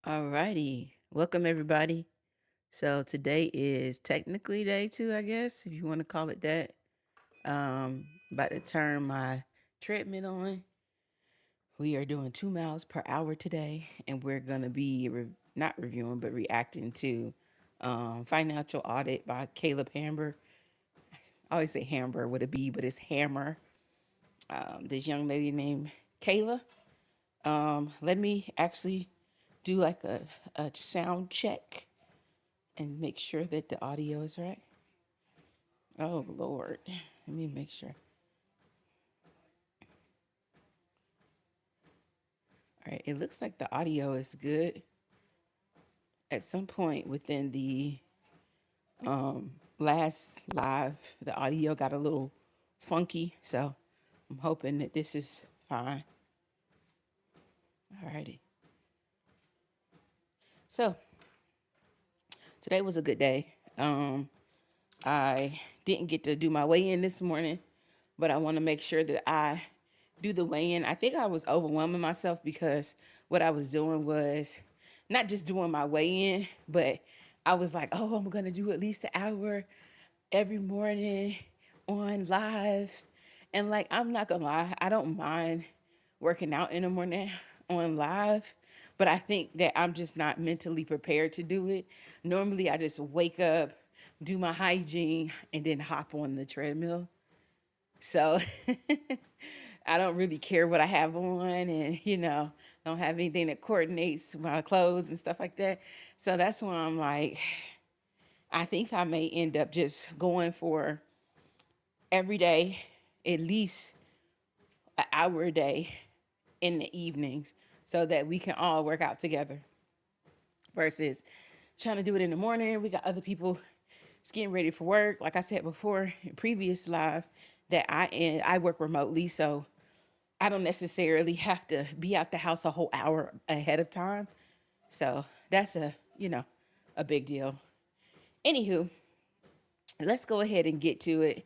Alrighty, welcome everybody. So today is technically day 2, I guess, if you want to call it that. About to turn my treadmill on. We are doing 2 miles per hour today, and we're gonna be not reviewing but reacting to Financial Audit by Caleb Hamber. I always say Hamber with a B, but it's Hammer. This young lady named Kayla. Let me actually do like a sound check and make sure that the audio is right. Oh, Lord. Let me make sure. All right. It looks like the audio is good. At some point within the last live, the audio got a little funky. So I'm hoping that this is fine. All righty. So today was a good day. I didn't get to do my weigh-in this morning, but I want to make sure that I do the weigh-in. I think I was overwhelming myself because what I was doing was not just doing my weigh-in, but I was like, oh, I'm going to do at least an hour every morning on live. And like, I'm not going to lie, I don't mind working out in the morning on live, but I think that I'm just not mentally prepared to do it. Normally, I just wake up, do my hygiene, and then hop on the treadmill. So I don't really care what I have on, and don't have anything that coordinates my clothes and stuff like that. So that's why I'm like, I think I may end up just going for every day, at least an hour a day in the evenings, so that we can all work out together versus trying to do it in the morning. We got other people getting ready for work. Like I said before in previous live, that I work remotely, so I don't necessarily have to be out the house a whole hour ahead of time. So that's a big deal. Anywho, let's go ahead and get to it.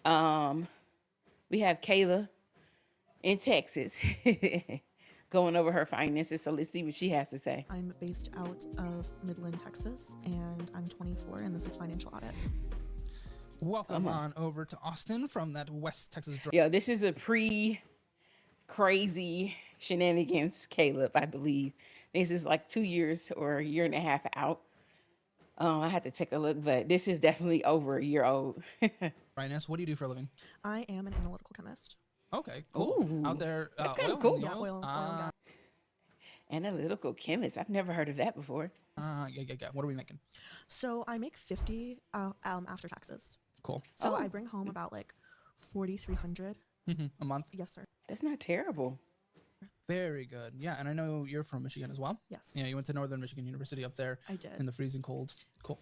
We have Kayla in Texas going over her finances. So let's see what she has to say. I'm based out of Midland, Texas, and I'm 24, and this is Financial Audit. Welcome on over to Austin from that West Texas drive. Yo, this is a crazy shenanigans Caleb, I believe. This is like 2 years or a year and a half out. I had to take a look, but this is definitely over a year old. Rhinus, what do you do for a living? I am an analytical chemist. Okay, cool. Ooh, Out there, that's kinda oil and cool. Yeah, minerals? oil and gas. Analytical chemist. I've never heard of that before. Yeah. What are we making? So I make 50 after taxes. Cool. So I bring home about like 4,300. A month? Yes, sir. That's not terrible. Very good. Yeah, and I know you're from Michigan as well. Yes. Yeah, you went to Northern Michigan University up there. I did. In the freezing cold. Cool.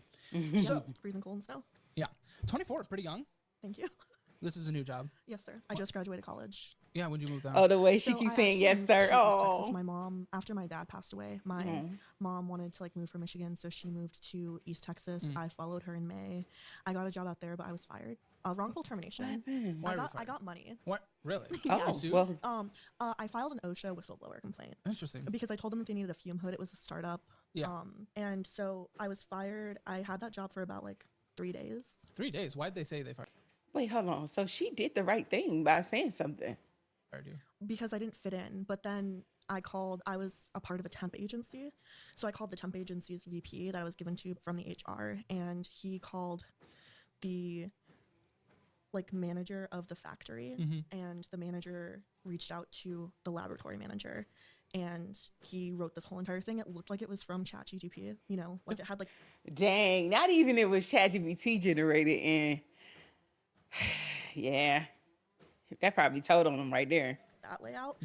So freezing cold and snow. Yeah, 24, pretty young. Thank you. This is a new job. Yes, sir. I just graduated college. Yeah, when'd you move down? Oh, the way she So keeps I saying actually yes, moved sir. to East Texas. Oh, My mom, after my dad passed away, my mom wanted to like move from Michigan, so she moved to East Texas. I followed her in May. I got a job out there, but I was fired. Wrongful termination. Why were you I fired? got money. What? Really? oh, You sued? well, I filed an OSHA whistleblower complaint Interesting. because I told them that they needed a fume hood. It was a startup. Yeah. And so I was fired. I had that job for about like 3 days. 3 days. Why'd they say they fired wait, hold on. So she did the right thing by saying something. you? Because I didn't fit in. But then I was a part of a temp agency. So I called the temp agency's VP that I was given to from the HR, and he called the like manager of the factory, and the manager reached out to the laboratory manager, and he wrote this whole entire thing. It looked like it was from ChatGPT, like it had like Dang, not even it was ChatGPT generated. And yeah, that probably told on him right there. that layout.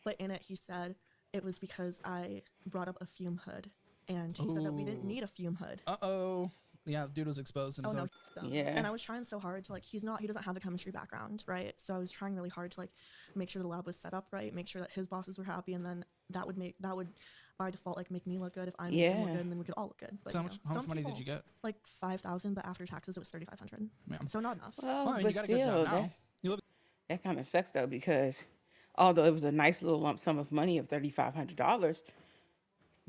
But in it, he said it was because I brought up a fume hood, and he said that we didn't Ooh. need a fume hood. Uh-oh. Yeah, dude was exposed in Oh his no, own. dumb. Yeah. And I was trying so hard to like, he doesn't have the chemistry background, right? So I was trying really hard to like make sure the lab was set up right, make sure that his bosses were happy, and then that would by default like make me look good if I made him look Yeah. good, and then we could all look good. But So you how much, know, how much some money did people, you get? Like 5,000, but after taxes it was 3,500. Yeah. So not enough. Well, Well, you but got a good still, job now. You live that kind of sucks though, because although it was a nice little lump sum of money of $3,500,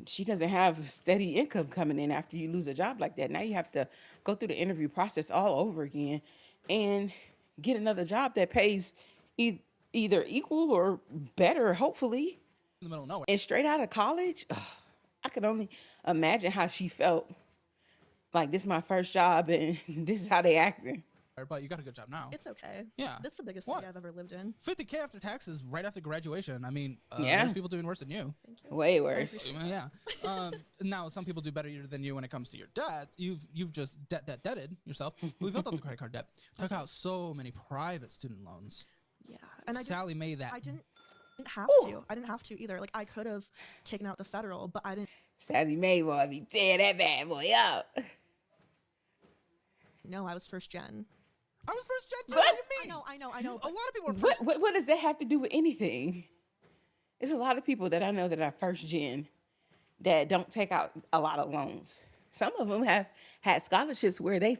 she doesn't have steady income coming in after you lose a job like that. Now you have to go through the interview process all over again and get another job that pays either equal or better, hopefully. In the middle of nowhere. And straight out of college, ugh, I could only imagine how she felt. Like, this is my first job and this is how they acting. But you got a good job now. It's okay. Yeah. That's the biggest What? city I've ever lived in. 50K after taxes right after graduation. I mean, Yeah. there's people doing worse than you. Thank you. Way worse. Yeah. Now some people do better than you when it comes to your debt. You've just debted yourself. We built up the credit card debt. Took out so many private student loans. Yeah, and Sally made that. I didn't have to. I didn't have to either. Like I could have taken out the federal, but I didn't. Sally Mae boy be tearing that bad boy up. No, I was first gen. I was first gen too. What? What do you mean? I know. A lot of people are What, first. what does that have to do with anything? There's a lot of people that I know that are first gen that don't take out a lot of loans. Some of them have had scholarships where they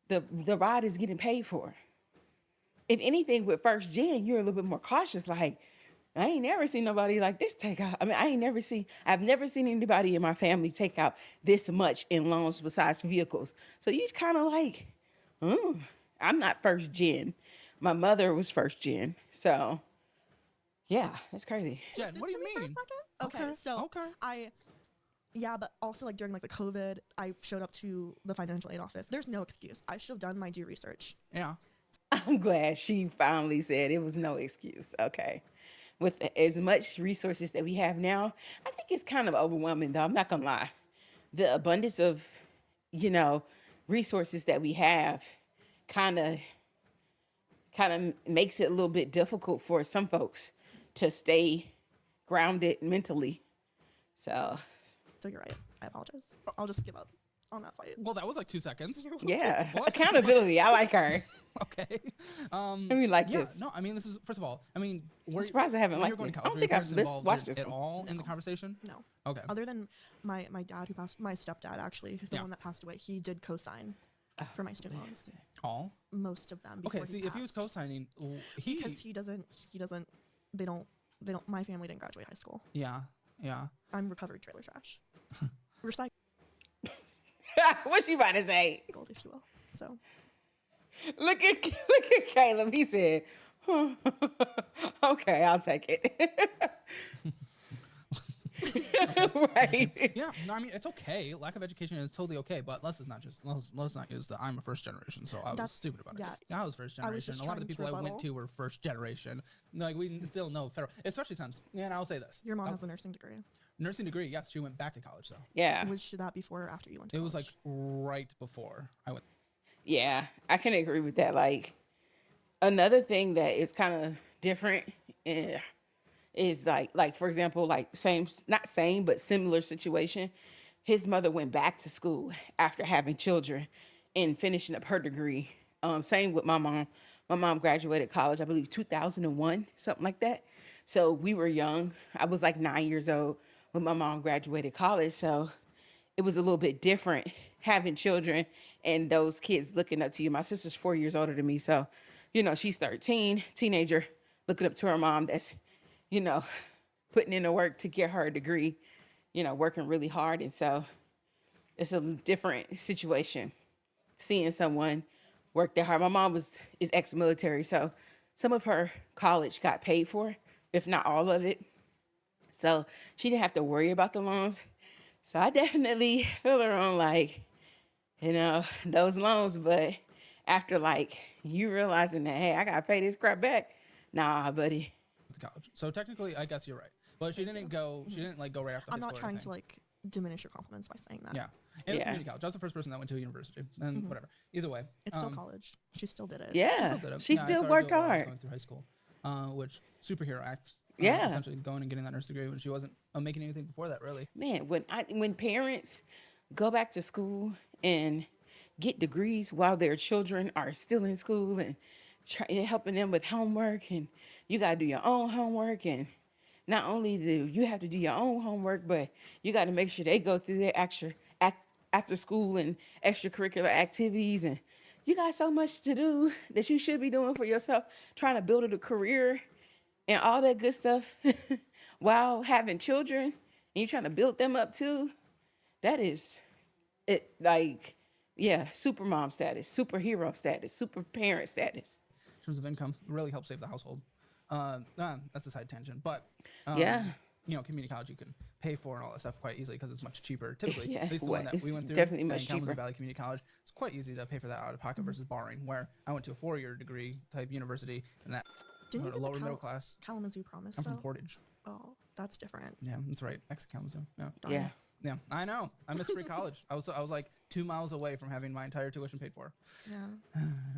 the ride is getting paid for. If anything, with first gen, you're a little bit more cautious. Like, I ain't never seen nobody like this take out. I mean, I've never seen anybody in my family take out this much in loans besides vehicles. So you kind of like, I'm not first gen. My mother was first gen. So, yeah, that's crazy. Jen, what do you Listen to me mean? for a second? Okay, so Okay. yeah, but also like during like the COVID, I showed up to the financial aid office. There's no excuse. I should have done my due research. Yeah. I'm glad she finally said it was no excuse. Okay. With as much resources that we have now, I think it's kind of overwhelming, though. I'm not going to lie. The abundance of, resources that we have kind of makes it a little bit difficult for some folks to stay grounded mentally. So, So you're right. I apologize. I'll just give up on that fight. Well, that was like 2 seconds. yeah. What? Accountability. I like her. Okay. We like Yeah. this. No, I mean, this is first of all. I mean, I'm surprised I haven't when liked you're going it. to I college, don't were think your I've parents involved watched this at one. all in the conversation. No. Okay. Other than my dad who passed, my stepdad actually, the Yeah. one that passed away, he did co-sign for my student loans. All. Most of them. Okay. before See, if he was passed. co-signing, because he doesn't. They don't. My family didn't graduate high school. Yeah. Yeah. I'm recovered trailer trash, recycled, What she about to say? if you will. So Look at Caleb. He said, "Okay, I'll take it." Right. Yeah, no, I mean it's okay. Lack of education is totally okay, but let's not use the I'm a first generation. So I was That's- stupid about yeah. it. Yeah, I was first I was generation. just A lot of the trying to people I went rebuttal. to were first generation. Like we still know federal, especially since. And I'll say this: your mom has a nursing degree. nursing degree. Yes, she went back to college though. Yeah. Was that before or after you went to It was like college? right before I went. Yeah, I can agree with that. Like, another thing that is kind of different is like for example, like not same, but similar situation. His mother went back to school after having children and finishing up her degree. Same with my mom. My mom graduated college, I believe 2001, something like that. So we were young. I was like 9 years old when my mom graduated college. So it was a little bit different having children and those kids looking up to you. My sister's 4 years older than me. So, she's 13, teenager, looking up to her mom that's, putting in the work to get her a degree, working really hard. And so it's a different situation seeing someone work that hard. My mom is ex-military. So some of her college got paid for, if not all of it. So she didn't have to worry about the loans. So I definitely feel her on like, those loans. But after like you realizing that, hey, I got to pay this crap back. Nah, buddy. To college. So technically, I guess you're right. But she didn't go. She didn't like go right after. I'm high not school or trying to anything. like diminish your compliments by saying that. Yeah. And it was Yeah. community college. I was the first person that went to a university, and whatever. Either way, It's still college. She still did it. Yeah, did it. she Yeah, I still started worked doing it while I was hard. going through high school, which superhero act. Yeah. Essentially going and getting that nurse degree when she wasn't making anything before that, really. Man, when parents go back to school and get degrees while their children are still in school and helping them with homework, and you got to do your own homework, and not only do you have to do your own homework, but you got to make sure they go through their after school and extracurricular activities, and you got so much to do that you should be doing for yourself, trying to build a career and all that good stuff while having children. and you're trying to build them up too, that is it. Like, yeah, super mom status, superhero status, super parent status. In terms of income, it really helps save the household. That's a side tangent, but Yeah. Community college you can pay for and all that stuff quite easily because it's much cheaper. Typically, Yeah, at least the one that we it's went through, definitely in much Kalamazoo cheaper. Valley Community College, it's quite easy to pay for that out of pocket versus borrowing. Where I went to a 4-year degree type university, and that Didn't you get the lower middle class. Kalamazoo Promise I'm from though? Portage. Oh, that's different. Yeah, that's right. Ex Kalamazoo. Yeah. Darn. Yeah. Yeah, I know. I miss free college. I was like 2 miles away from having my entire tuition paid for. Yeah.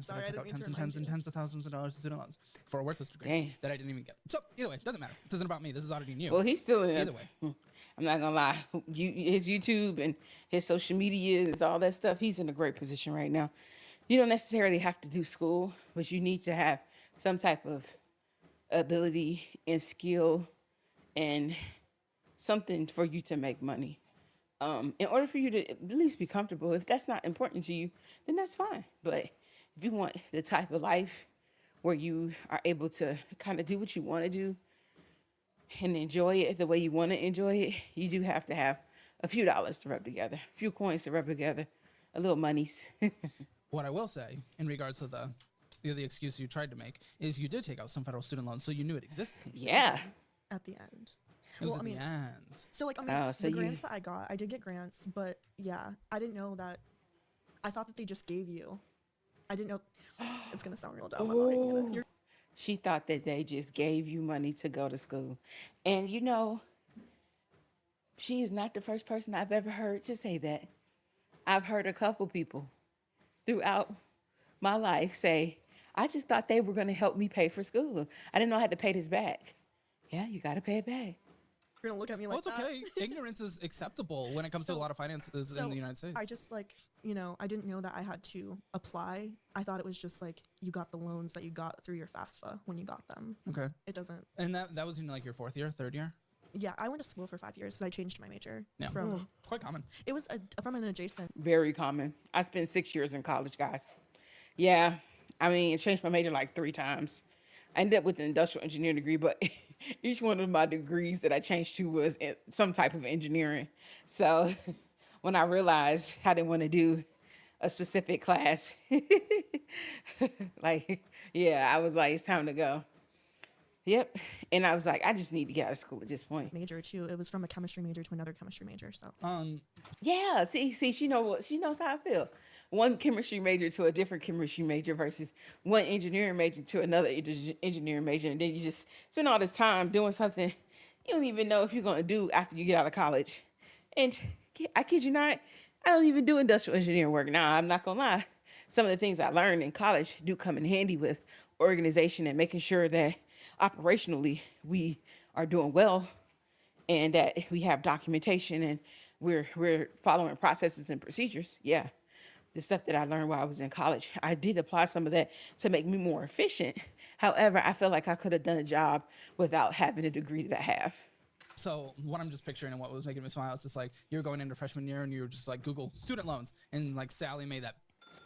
So Sorry, I I took didn't out mean to tens and remind tens and you. tens of thousands of dollars in student loans for a worthless degree Dang. that I didn't even get. So either way, doesn't matter. This isn't about me. This is auditing you. Well, he's still in. Either way. I'm not gonna lie. His YouTube and his social media and all that stuff. He's in a great position right now. You don't necessarily have to do school, but you need to have some type of ability and skill and something for you to make money. In order for you to at least be comfortable, if that's not important to you, then that's fine. But if you want the type of life where you are able to kind of do what you want to do and enjoy it the way you want to enjoy it, you do have to have a few dollars to rub together, a few coins to rub together, a little monies. What I will say in regards to the excuse you tried to make is you did take out some federal student loans, so you knew it existed. Yeah. At the end. It was Well, at I mean, the end. So like Oh, so the you- grants that I got, I did get grants, but yeah, I didn't know that. I thought that they just gave you. I didn't know. It's gonna sound real dumb. I'm not even gonna- You're She thought that they just gave you money to go to school. And you know, she is not the first person I've ever heard to say that. I've heard a couple people throughout my life say, I just thought they were going to help me pay for school. I didn't know I had to pay this back. Yeah, you got to pay it back. gonna look at me Well, like it's that. okay. Ignorance is acceptable when it comes to a So- lot of finances in the United States. I just like, I didn't know that I had to apply. I thought it was just like you got the loans that you got through your FAFSA when you got them. Okay. It doesn't. And that was in like your 4th year, 3rd year? Yeah, I went to school for 5 years because I changed my major Yeah. from. Quite common. It was from an adjacent. Very common. I spent 6 years in college, guys. Yeah, I mean, I changed my major like 3 times. I ended up with an industrial engineering degree, but each one of my degrees that I changed to was in some type of engineering. So when I realized I didn't want to do a specific class, like, yeah, I was like, it's time to go. Yep. And I was like, I just need to get out of school at this point. Major too. It was from a chemistry major to another chemistry major. So Yeah, see, she knows how I feel. One chemistry major to a different chemistry major versus one engineering major to another engineering major, and then you just spend all this time doing something you don't even know if you're gonna do after you get out of college. And I kid you not, I don't even do industrial engineering work now. I'm not gonna lie. Some of the things I learned in college do come in handy with organization and making sure that operationally we are doing well and that we have documentation and we're following processes and procedures. Yeah. The stuff that I learned while I was in college, I did apply some of that to make me more efficient. However, I feel like I could have done a job without having the degree that I have. So what I'm just picturing and what was making me smile is just like you're going into freshman year and you're just like Google student loans and like Sally made that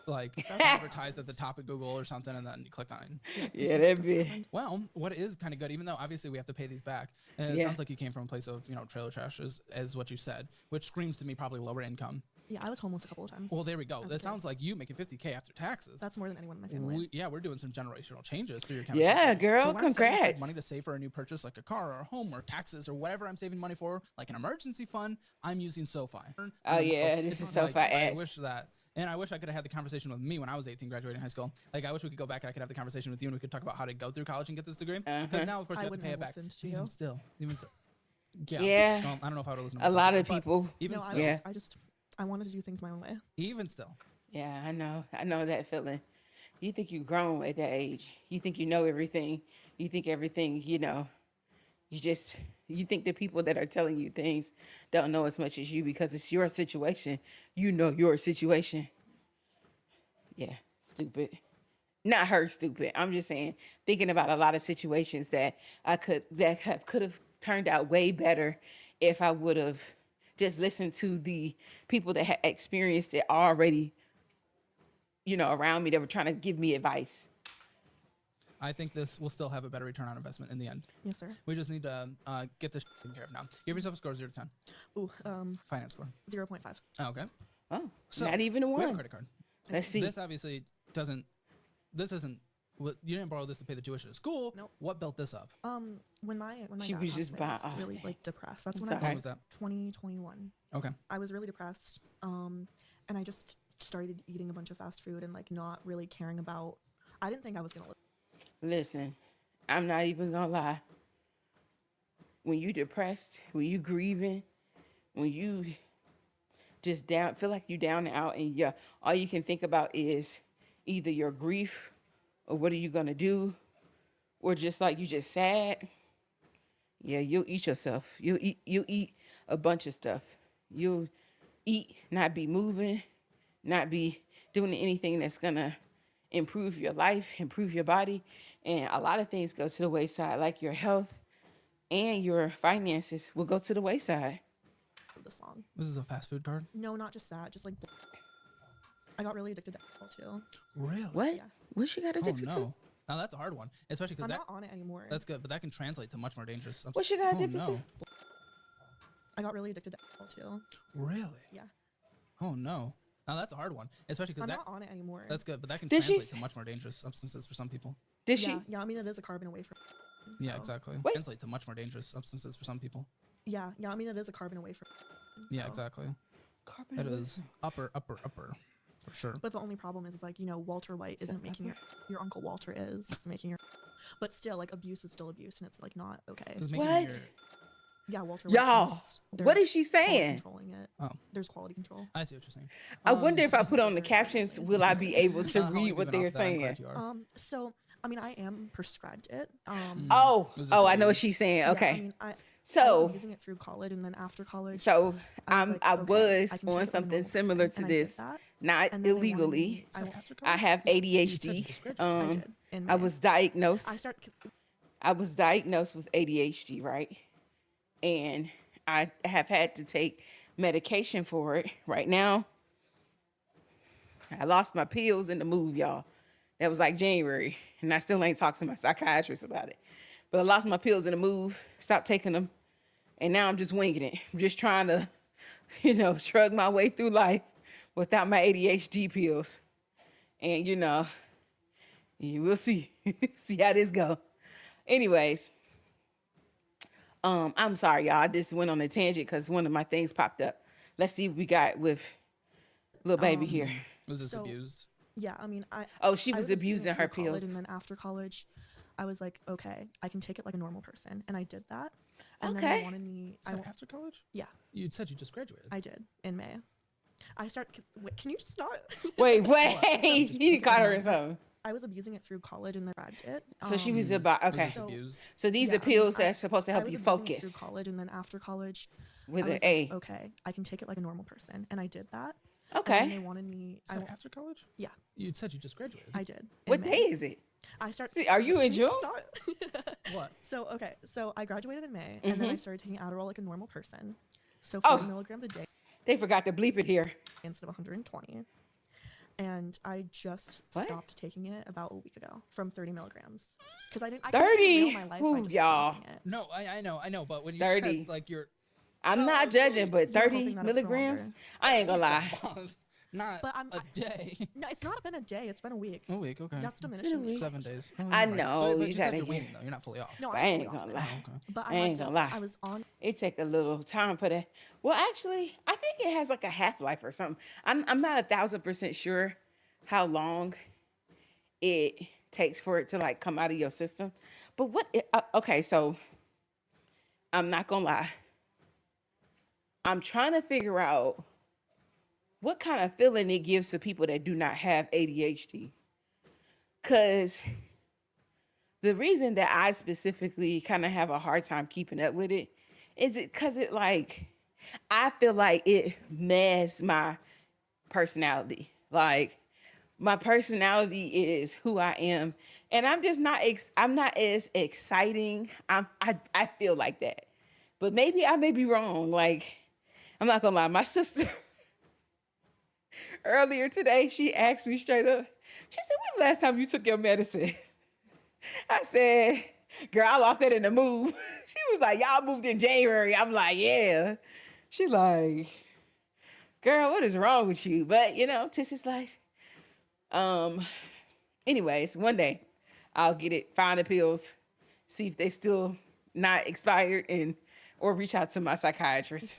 like advertised at the top of Google or something and then you clicked on it. Yeah, that'd be. Well, what is kind of good, even though obviously we have to pay these back, and it Yeah. sounds like you came from a place of trailer trash, as what you said, which screams to me probably lower income. yeah, I was homeless a couple of times. Well, there we go. As a That kid. sounds like you making $50K after taxes. That's more than anyone in my family. We're doing some generational changes through your chemistry. Yeah, girl, So when I'm saving, like, congrats. money to save for a new purchase, like a car or a home or taxes or whatever I'm saving money for, like an emergency fund, I'm using SoFi. Oh, yeah, this is SoFi I ads. wish that. And I wish I could have had the conversation with me when I was 18, graduating high school. Like, I wish we could go back and I could have the conversation with you and we could talk about how to go through college and get this degree. Because now, of course, I you have to wouldn't pay have it back. listened to Even you. still. Yeah. Well, I don't know if I would have listened to A myself, lot of but people. Even No, still. Yeah. I wanted to do things my own way. Even still. Yeah, I know that feeling. You think you've grown at that age. You think you know everything. You think everything, you think the people that are telling you things don't know as much as you because it's your situation. You know your situation. Yeah, stupid. Not her stupid. I'm just saying, thinking about a lot of situations that could have turned out way better if I would have just listened to the people that had experienced it already, around me that were trying to give me advice. I think this will still have a better return on investment in the end. Yes, sir. We just need to get this taken care of now. Give yourself a score of 0 to 10. Ooh, Finance score. 0.5. Oh, okay. Oh, So not even a we have a one. credit card. Let's see. This obviously doesn't. This isn't. You didn't borrow this to pay the tuition at school. Nope. What built this up? When my She dad was passed just away, I by- was oh, really dang. like depressed. That's I'm when sorry. When I was that? 2021. Okay. I was really depressed. And I just started eating a bunch of fast food and like not really caring about. I didn't think I was gonna live. Listen, I'm not even gonna lie. When you depressed, when you grieving, when you just down, feel like you down and out, and all you can think about is either your grief or what are you gonna do, or just like you just sad. Yeah, you'll eat yourself. You'll eat a bunch of stuff. You'll eat, not be moving, not be doing anything that's gonna improve your life, improve your body, and a lot of things go to the wayside, like your health and your finances will go to the wayside. This long. This is a fast food card. No, not just that. Just like I got really addicted to alcohol too. Really? What? Yeah. What she got Oh addicted to? no. Now that's a hard one, especially because I'm that. not on it anymore. That's good, but that can translate to much more dangerous. What she got Oh, addicted no. to? I got really addicted to alcohol too. Really? Yeah. Oh no. Now that's a hard one, especially because I'm that. not on it anymore. That's good, but that can Did she translate s- to much more dangerous substances for some people. Did yeah, she? yeah. I mean, it is a carbon away from. Yeah, so- exactly. Wait. Translate to much more dangerous substances for some people. Yeah, yeah. I mean, it is a carbon away from. Yeah, so- exactly. Carbon It away. is upper, for sure. But the only problem is like, you know, Walter White isn't making your uncle Walter is making your, but still like abuse is still abuse and it's like not okay. 'Cause making What? your- Yeah, Walter White. Y'all, what is she quality saying? Controlling it. Oh. There's quality control. I see what you're saying. I wonder if I put on the captions, will I be able to How long read you what been they're off that? I'm saying? glad you are. So I mean, I am prescribed it. Oh, Was this oh, I know what abuse? she's saying. yeah, Okay, I mean, I so was using it through college and then after college. so I was like, I okay, was I can take it on like a something normal similar person, to and I did this, that, not and then they wanted illegally. me- So after I college? have You said ADHD. you just graduated. I did. In I May. was diagnosed. I I was diagnosed with ADHD, right? And I have had to take medication for it. Right now, I lost my pills in the move, y'all. That was like January, and I still ain't talked to my psychiatrist about it. But I lost my pills in the move, stopped taking them, and now I'm just winging it. I'm just trying to, shrug my way through life without my ADHD pills. And, you will see. See how this go. Anyways, I'm sorry, y'all. I just went on a tangent because one of my things popped up. Let's see what we got with little baby here. Was this So- abused? Yeah, I mean, Oh, she I was using abusing it her through college, pills. and then after college, I was like, okay, I can take it like a normal person, and I did that. And then Okay. they wanted me. Was that after college? Yeah, You said you just graduated. I did in May. Wait, can you just not? Wait, he caught her or something. I was abusing it through college and then grabbed it. So she was Was about, this okay. So- abused? So these yeah, are I mean, pills I- that's supposed to I help was you abusing it through focus college, and then after college, with I an was A. like, okay, I can take it like a normal person, and I did that. And then they Okay. wanted me. Was that after college? Yeah, You said you just graduated. I did. in What May. day is it? I start. See, are you in Can June? just not? What? So okay, so I graduated in May, and then I Mhm. started taking Adderall like a normal person. So Oh. 40 milligrams a day They forgot to bleep it here. instead of 120. And I just What? stopped taking it about a week ago from 30 milligrams because I didn't. I 30? my life Ooh, by just y'all. stopping it. No, I know, but when you 30. said like you're I'm No, not judging, but You're 30 hoping that it's milligrams, stronger. I ain't gonna at lie. least a month, not But I'm- a day. No, it's not been a day. It's been a week. A week, okay. That's been a diminishing. week. 7 days. Oh, I you're right. know, But you you said gotta you're hear. weaning though. You're not fully off. No, I I'm ain't fully off gonna of it. lie. Okay. But I I, ain't had to, gonna lie. I was on. It take a little time for that. Well, actually, I think it has like a half-life or something. I'm not 1,000% sure how long it takes for it to like come out of your system. But okay, so I'm not gonna lie. I'm trying to figure out what kind of feeling it gives to people that do not have ADHD. Cause the reason that I specifically kind of have a hard time keeping up with it is it because it like I feel like it masks my personality. Like my personality is who I am, and I'm just not. I'm not as exciting. I feel like that, but maybe I may be wrong. Like I'm not gonna lie, my sister earlier today she asked me straight up. She said, "When the last time you took your medicine?" I said, girl, I lost that in the move. She was like, y'all moved in January. I'm like, yeah. She like, girl, what is wrong with you? But you know, tis his life. Um, anyways, one day I'll get it, find the pills, see if they still not expired and or reach out to my It's psychiatrist.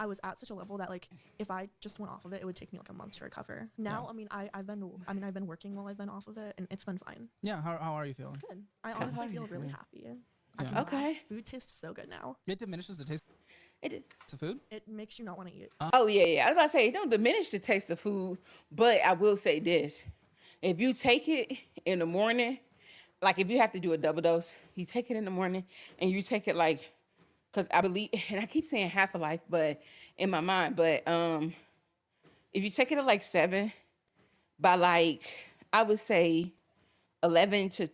I was at such a level that like if I just went off of it, it would take me like a month to recover. Now, I've been working while I've been off of it, and it's been fine. Yeah. How are you feeling? Good. I honestly feel really happy. I Yeah. can Okay. laugh. Food tastes so good now. It diminishes the taste It did. of food. It makes you not want to eat. Oh yeah. I was about to say, it don't diminish the taste of food, but I will say this: if you take it in the morning, like if you have to do a double dose, you take it in the morning and you take it like, because I believe, and I keep saying half a life, but in my mind, but if you take it at like 7, by like I would say 11 to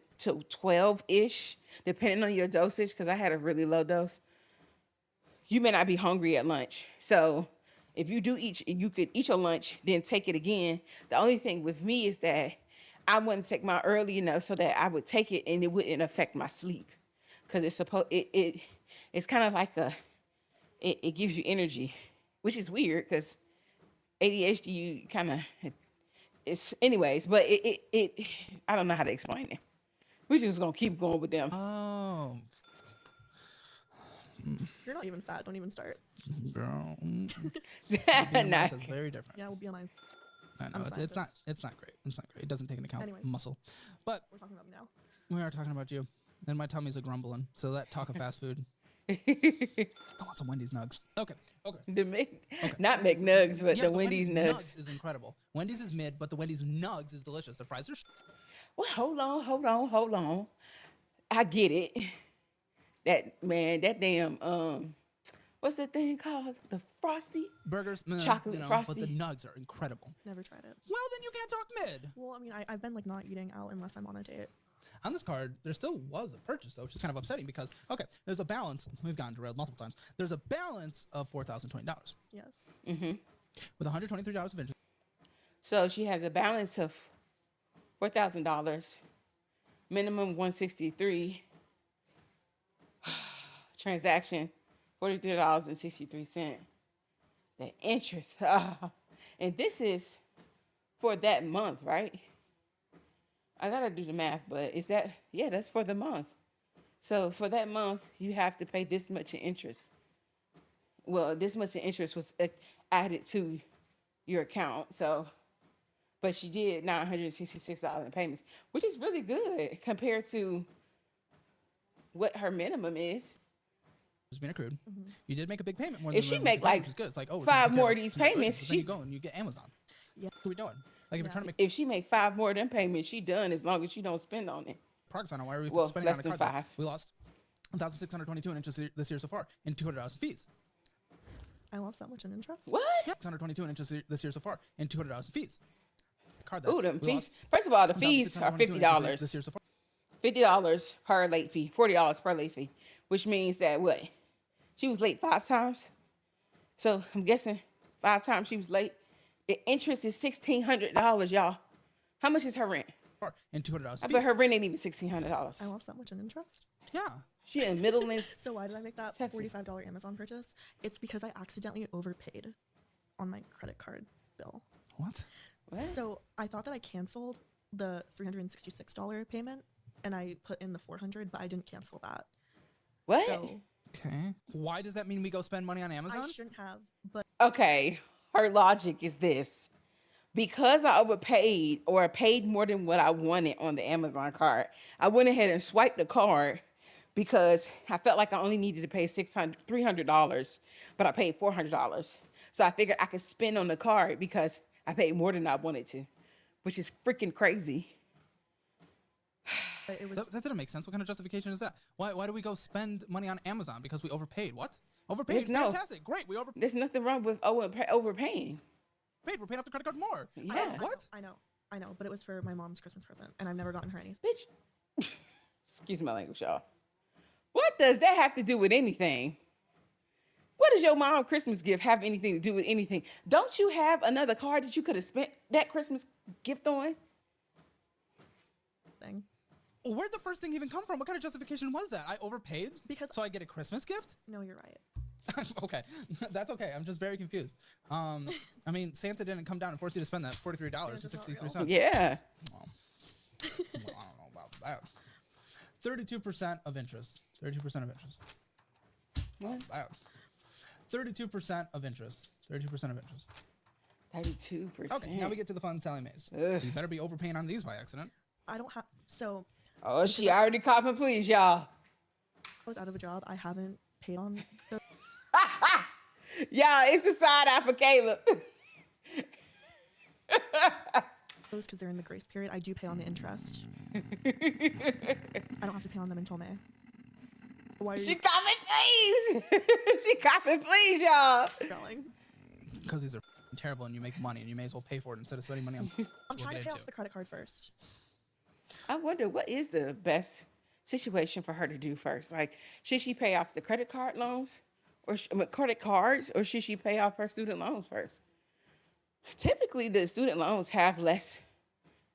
12 ish, depending on your dosage, because I had a really low dose. You may not be hungry at lunch. So if you do eat, you could eat your lunch, then take it again. The only thing with me is that I wouldn't take mine early enough so that I would take it and it wouldn't affect my sleep. Cause it's kind of like it gives you energy, which is weird because ADHD you kind of it's anyways, but it I don't know how to explain it. We're just gonna keep going with them. Oh, You're not even fat. Don't even start. girl. Nah. It's very different. Yeah, we'll be on mine. I I'm know a it's not. scientist. It's not great. It's not great. It doesn't take into account Anyways. muscle. But We're talking about me now. we are talking about you, and my tummy's a grumbling. So that talk of fast food. I want some Wendy's nugs. Okay. Not McNugs, but Yeah, the Wendy's nugs. is incredible. Wendy's is mid, but the Wendy's nugs is delicious. The fries are. Well, hold on. I get it. That damn what's that thing called? The Frosty? Burgers, Chocolate Frosty. but the nugs are incredible. Never tried it. Well, then you can't talk mid. Well, I've been like not eating out unless I'm on a date. On this card, there still was a purchase, though, which is kind of upsetting because, okay, there's a balance. We've gotten derailed multiple times. There's a balance of $4,020 Yes. with $123 of interest. So she has a balance of $4,000, minimum 163, transaction $43.63. The interest, and this is for that month, right? I gotta do the math, but is that that's for the month. So for that month, you have to pay this much in interest. Well, this much in interest was added to your account, so. But she did $966 in payments, which is really good compared to what her minimum is. It's being accrued. You did make a big payment more If than she the make, minimum, like, which is good. It's like, oh, we're 5 taking care more of of these congratulations, payments, but then you she's- go and you get Amazon. Yeah. What are we doing? Like, if you're trying to make If she make 5 more of them payments, she done as long as she don't spend on it. progress on it, why are we Well, spending less on a than card? 5. We lost 1,622 in interest this year so far, and $200 in fees. I lost that much in interest. What? Yeah, 622 in interest this year so far, and $200 in fees. Card that. Ooh, them we fees. lost First of all, the fees are 1,622 in interest this $50. year so far. $50 per late fee, $40 per late fee, which means that what? She was late 5 times. So I'm guessing 5 times she was late. The interest is $1,600, y'all. How much is her rent? And $200 I in bet fees. her rent ain't even I $1,600. lost that much in interest. Yeah. She in Midlands. So why did I make that Texas. $45 Amazon purchase? It's because I accidentally overpaid on my credit card bill. What? What? So I thought that I canceled the $366 payment and I put in the $400, but I didn't cancel that. What? So Okay. Why does that mean we go spend money on Amazon? I shouldn't have, but Okay, her logic is this. Because I overpaid or paid more than what I wanted on the Amazon card, I went ahead and swiped the card because I felt like I only needed to pay $300, but I paid $400. So I figured I could spend on the card because I paid more than I wanted to, which is freaking crazy. it was That didn't make sense. What kind of justification is that? Why do we go spend money on Amazon? Because we overpaid. What? Overpaid? There's no- Fantastic. Great. We overpaid. There's nothing wrong with overpaying. We're paying off the credit card more. Yeah. What? I know, but it was for my mom's Christmas present, and I've never gotten her any. Bitch, excuse my language, y'all. What does that have to do with anything? What does your mom Christmas gift have anything to do with anything? Don't you have another card that you could have spent that Christmas gift on? Thing. Well, where'd the first thing even come from? What kind of justification was that? I overpaid Because- so I get a Christmas gift? No, you're right. Okay, that's okay. I'm just very confused. I mean, Santa didn't come down and force you to spend that $43.63. Yeah. Well, I don't know about that. 32% of interest. 32% of interest. What? Wow. 32% of interest. 32% of interest. 32%. Okay, now we get to the fun Sally Mays. Ugh. You better be overpaying on these by accident. I don't have. So Oh, she already copping, please, y'all. I was out of a job. I haven't paid on Y'all, it's a side eye for Caleb. those because they're in the grace period. I do pay on the interest. I don't have to pay on them until May. Why are She you copping, please. She copping, please, y'all. yelling? Because these are terrible and you make money and you may as well pay for it instead of spending money on. I'm trying to pay off the credit card first. I wonder what is the best situation for her to do first. Like, should she pay off the credit card loans or credit cards, or should she pay off her student loans first? Typically, the student loans have less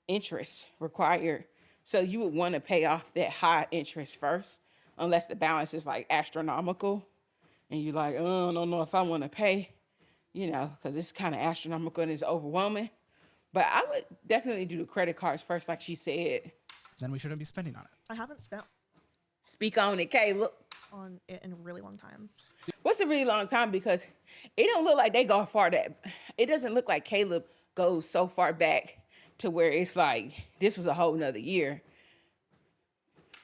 interest required, so you would want to pay off that high interest first, unless the balance is like astronomical, and you're like, oh, I don't know if I want to pay, you know, because it's kind of astronomical and it's overwhelming. But I would definitely do the credit cards first, like she said. Then we shouldn't be spending on it. I haven't spent Speak on it, Caleb. on it in a really long time. What's a really long time? Because it don't look like they go far that. It doesn't look like Caleb goes so far back to where it's like this was a whole nother year.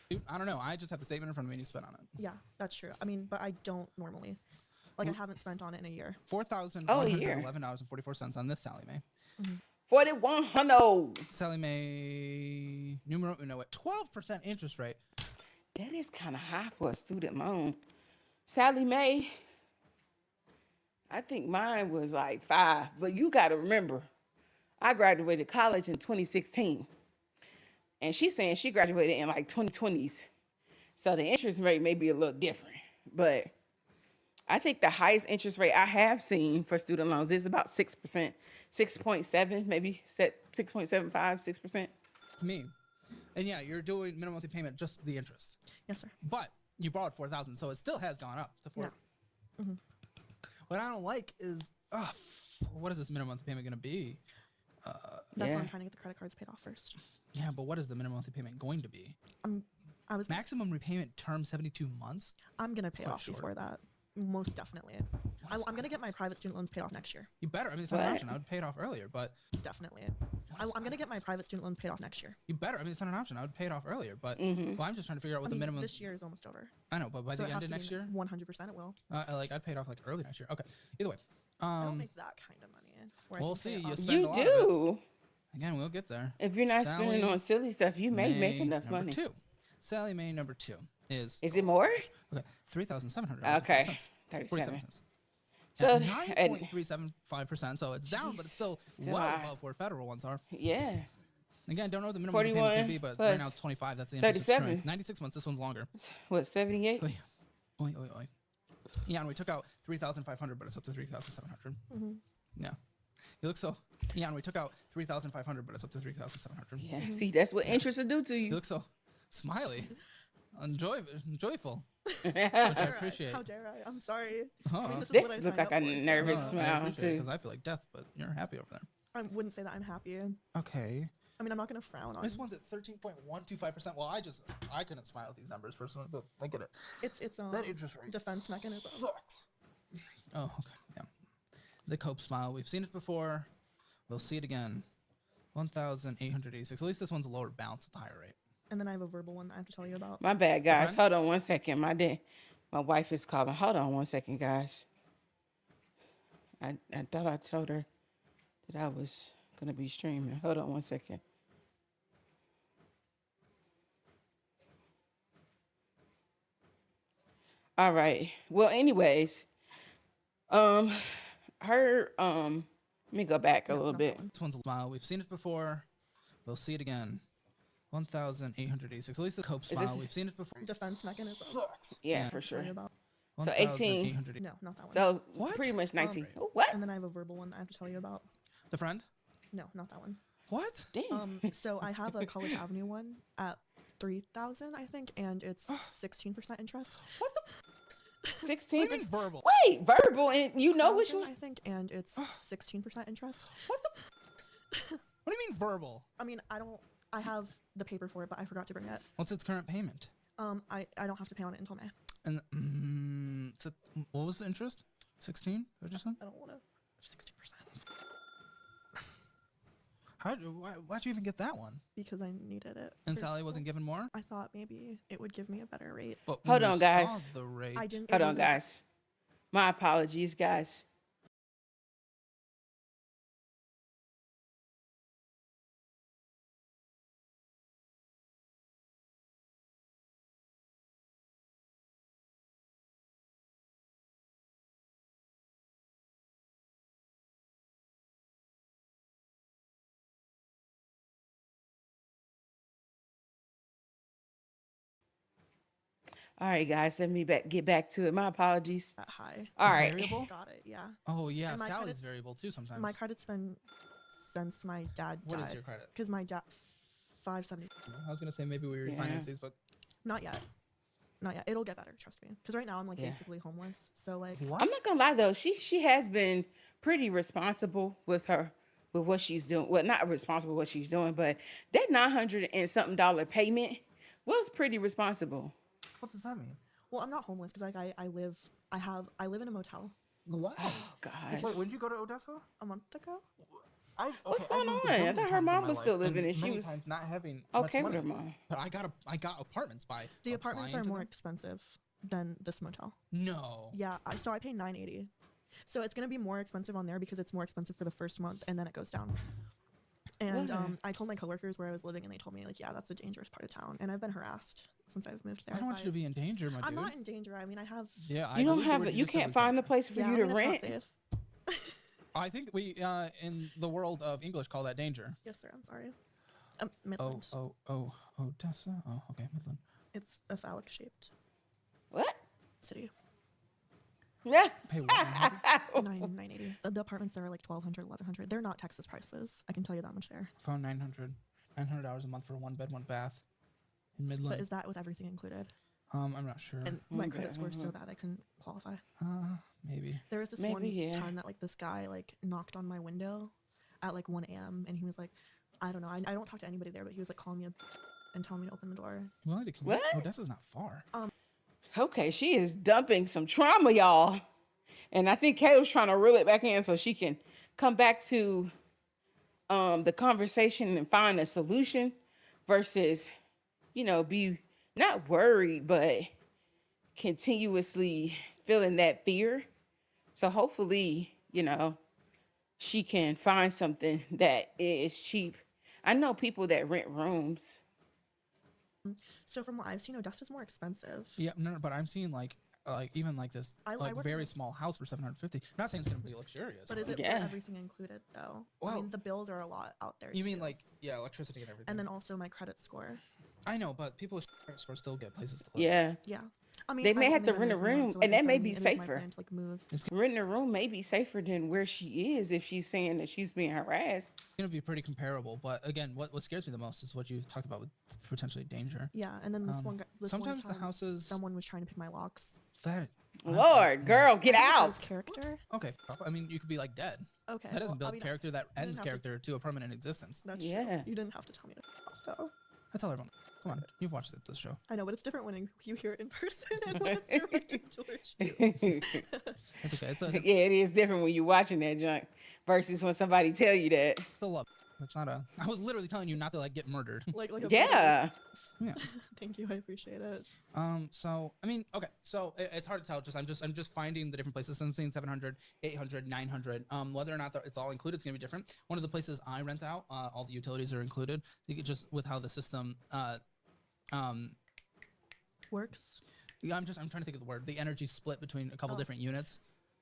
Dude, I don't know. I just have the statement in front of me and you spent on it. Yeah, that's true. I mean, but I don't normally. Like, I haven't spent on it in a year. $4,111.44 on this Sally Mae. 4,100. Sally Mae numero uno at 12% interest rate. That is kind of high for a student loan. Sally Mae, I think mine was like 5, but you got to remember, I graduated college in 2016, and she's saying she graduated in like 2020s, so the interest rate may be a little different. But I think the highest interest rate I have seen for student loans is about 6%, 6.7, maybe 6.75, 6%. Me. And yeah, you're doing minimum monthly payment, just the interest. Yes, sir. But you borrowed $4,000, so it still has gone up to 4. Yeah. What I don't like is, what is this minimum monthly payment going to be? That's Yeah. why I'm trying to get the credit cards paid off first. Yeah, but what is the minimum monthly payment going to be? I was. Maximum repayment term 72 months. I'm gonna pay quite off short. before that. Most definitely. I'm gonna get my private student loans paid off next year. You better. I mean, it's not an What? option. I would pay it off earlier, but Definitely. I'm gonna get my private student loans paid off next year. you better. I mean, it's not an option. I would pay it off earlier, but well, I'm just trying to figure out what I mean, the minimum. this year is almost over. I know, but by So the it end has of to next be year, 100% it will. like I'd pay it off like early next year. Okay. Either way, I don't make that kind of money. where I we'll can pay see. it You off. spend a You lot of it. do. Again, we'll get there. If you're not spending Sally on silly stuff, you may make Mae enough number money. 2. Sally Mae number 2 is Is it more? okay. $3,700. Okay, 47 37. cents. So, So and- 9.375%. So it's down, but it's still Still well high. above where federal ones are. Yeah. Again, don't know what the minimum monthly payment's going to be, 41 but right now plus it's 25. That's the interest. 37. 96 months. This one's longer. What, 78? Oi, oi, oi, oi. Yeah, and we took out 3,500, but it's up to 3,700. Yeah. You look so. Yeah, and we took out 3,500, but it's up to 3,700. Yeah. See, that's what interest will do to You you. look so smiley, and joyful, which I Dare I? appreciate. How dare I? I'm sorry. Huh. I mean, this is This what I look signed like up a for, so nervous I smile, appreciate too. because I feel like death, but you're happy over there. I wouldn't say that I'm happy. Okay. I mean, I'm not gonna frown on. This one's at 13.125%. Well, I couldn't smile at these numbers personally, but I get it. It's That interest rate defense mechanism. sucks. Oh, okay. Yeah. The Cope smile. We've seen it before. We'll see it again. 1,886. At least this one's a lower bounce at the higher rate. And then I have a verbal one that I have to tell you about. My bad, guys. friend? Hold on one second. My wife is calling. Hold on one second, guys. I thought I told her that I was going to be streaming. Hold on one second. All right. Well, anyways, let me go back a little bit. This one's a smile. We've seen it before. We'll see it again. 1,886. At least the Cope smile. this- We've seen it before. Defense mechanism. Yeah, Yeah. for Tell you sure. about. So 18. 1,880. No, not that one. So What? pretty much 19. Right. Oh, what? And then I have a verbal one that I have to tell you about. The friend? No, not that one. What? Damn. So I have a College Avenue one at 3,000, I think, and it's 16% interest. What the? 16. What do you mean verbal? Wait, verbal, and you know which 1,000, one? I think, and it's 16% interest. What the? What do you mean verbal? I mean, I have the paper for it, but I forgot to bring it. What's its current payment? I don't have to pay on it until May. And what was the interest? 16? What you said? I don't want to. 60%. Why'd you even get that one? Because I needed it. And for Sally school. wasn't given more? I thought maybe it would give me a better rate. But Hold when on, you saw guys. the rate, I didn't. Hold on, guys. My apologies, guys. All right, guys, let me get back to it. My apologies. That high. All It's right. variable? Got it. Yeah. Oh yeah, And my Sally's credits- variable too sometimes. My credit's been since my dad What died. is your credit? Because my dad 570. I was gonna say maybe we refinance Yeah. these, but Not yet. Not yet. It'll get better. Trust me. Because right now I'm like Yeah. basically homeless. So like. what? I'm not gonna lie though, she has been pretty responsible with what she's doing. Well, not responsible what she's doing, but that $900 and something payment was pretty responsible. What does that mean? Well, I'm not homeless because like I live in a motel. Wow. Oh gosh. Wait, when did you go to Odessa? A month ago. What's going on? I thought her mom was still living and she was not having okay much with her money. mom. But I got apartments by The apartments applying are to more them. expensive than this motel. No. Yeah. So I pay $980. So it's gonna be more expensive on there because it's more expensive for the first month and then it goes down. And Why? I told my coworkers where I was living and they told me like, yeah, that's a dangerous part of town. And I've been harassed since I've moved there. I don't want you by- to be in danger, my I'm dude. not in danger. I mean, I have. Yeah, I You don't believe the have word it. You just said can't was find a dangerous. place for Yeah, you I to mean, rent. it's not safe. I think we in the world of English call that danger. Yes, sir. I'm sorry. Oh, Midland. Odessa. Oh, okay, Midland. It's a phallic shaped What? city. Yeah. Pay what? 980. The apartments there are like 1,200, 1,100. They're not Texas prices. I can tell you that much there. Found $900 a month for 1 bed, 1 bath in Midland. But is that with everything included? I'm not sure. And my Okay, credit score is so bad I couldn't qualify. Maybe. There was this Maybe, one yeah. time that like this guy like knocked on my window at like 1 a.m. and he was like, I don't know. I don't talk to anybody there, but he was like calling me and telling me to open the door. You wanted to commute? What? Odessa's not far. Okay, she is dumping some trauma, y'all. And I think Caleb's trying to reel it back in so she can come back to the conversation and find a solution versus, be not worried, but continuously feeling that fear. So hopefully, she can find something that is cheap. I know people that rent rooms. So from what I've seen, Odessa's more expensive. Yeah, no, but I'm seeing like even like this I like work very in- small house for 750. Not saying it's gonna be luxurious. But is it Yeah. for everything included though? I Well- mean, the bills are a lot out there. You mean too. like electricity and everything? And then also my credit score. I know, but people with credit scores still get places to live. Yeah. Yeah. I mean, They may I'm have to only been rent a there for room, months, so and that may it be is my safer. plan to, like, move. Renting a room may be safer than where she is if she's saying that she's being harassed. It's gonna be pretty comparable. But again, what scares me the most is what you talked about with potentially danger. Yeah, and then this one guy, this Sometimes one the time, houses someone was trying to pick my locks. that Lord, girl, get I didn't build out. character. okay. I mean, you could be like dead. Okay. That doesn't well, build I mean, character. That didn't ends have to- character to a permanent existence. That's Yeah. true. You didn't have to tell me to off though. I tell everyone. Come on, you've watched this show. I know, but it's different when you hear it in person and when it's directed towards you. It's okay. It's Yeah, it is different when you're watching that junk versus when somebody tell you that. still love. It's not a. I was literally telling you not to like get murdered. Like a Yeah. Yeah. Thank you, I appreciate it. So I mean, okay. So it's hard to tell. I'm just finding the different places. I'm seeing 700, 800, 900. Whether or not it's all included, it's gonna be different. One of the places I rent out, all the utilities are included. You could just with how the system, Works. yeah, I'm trying to think of the word. The energy split between a couple different units.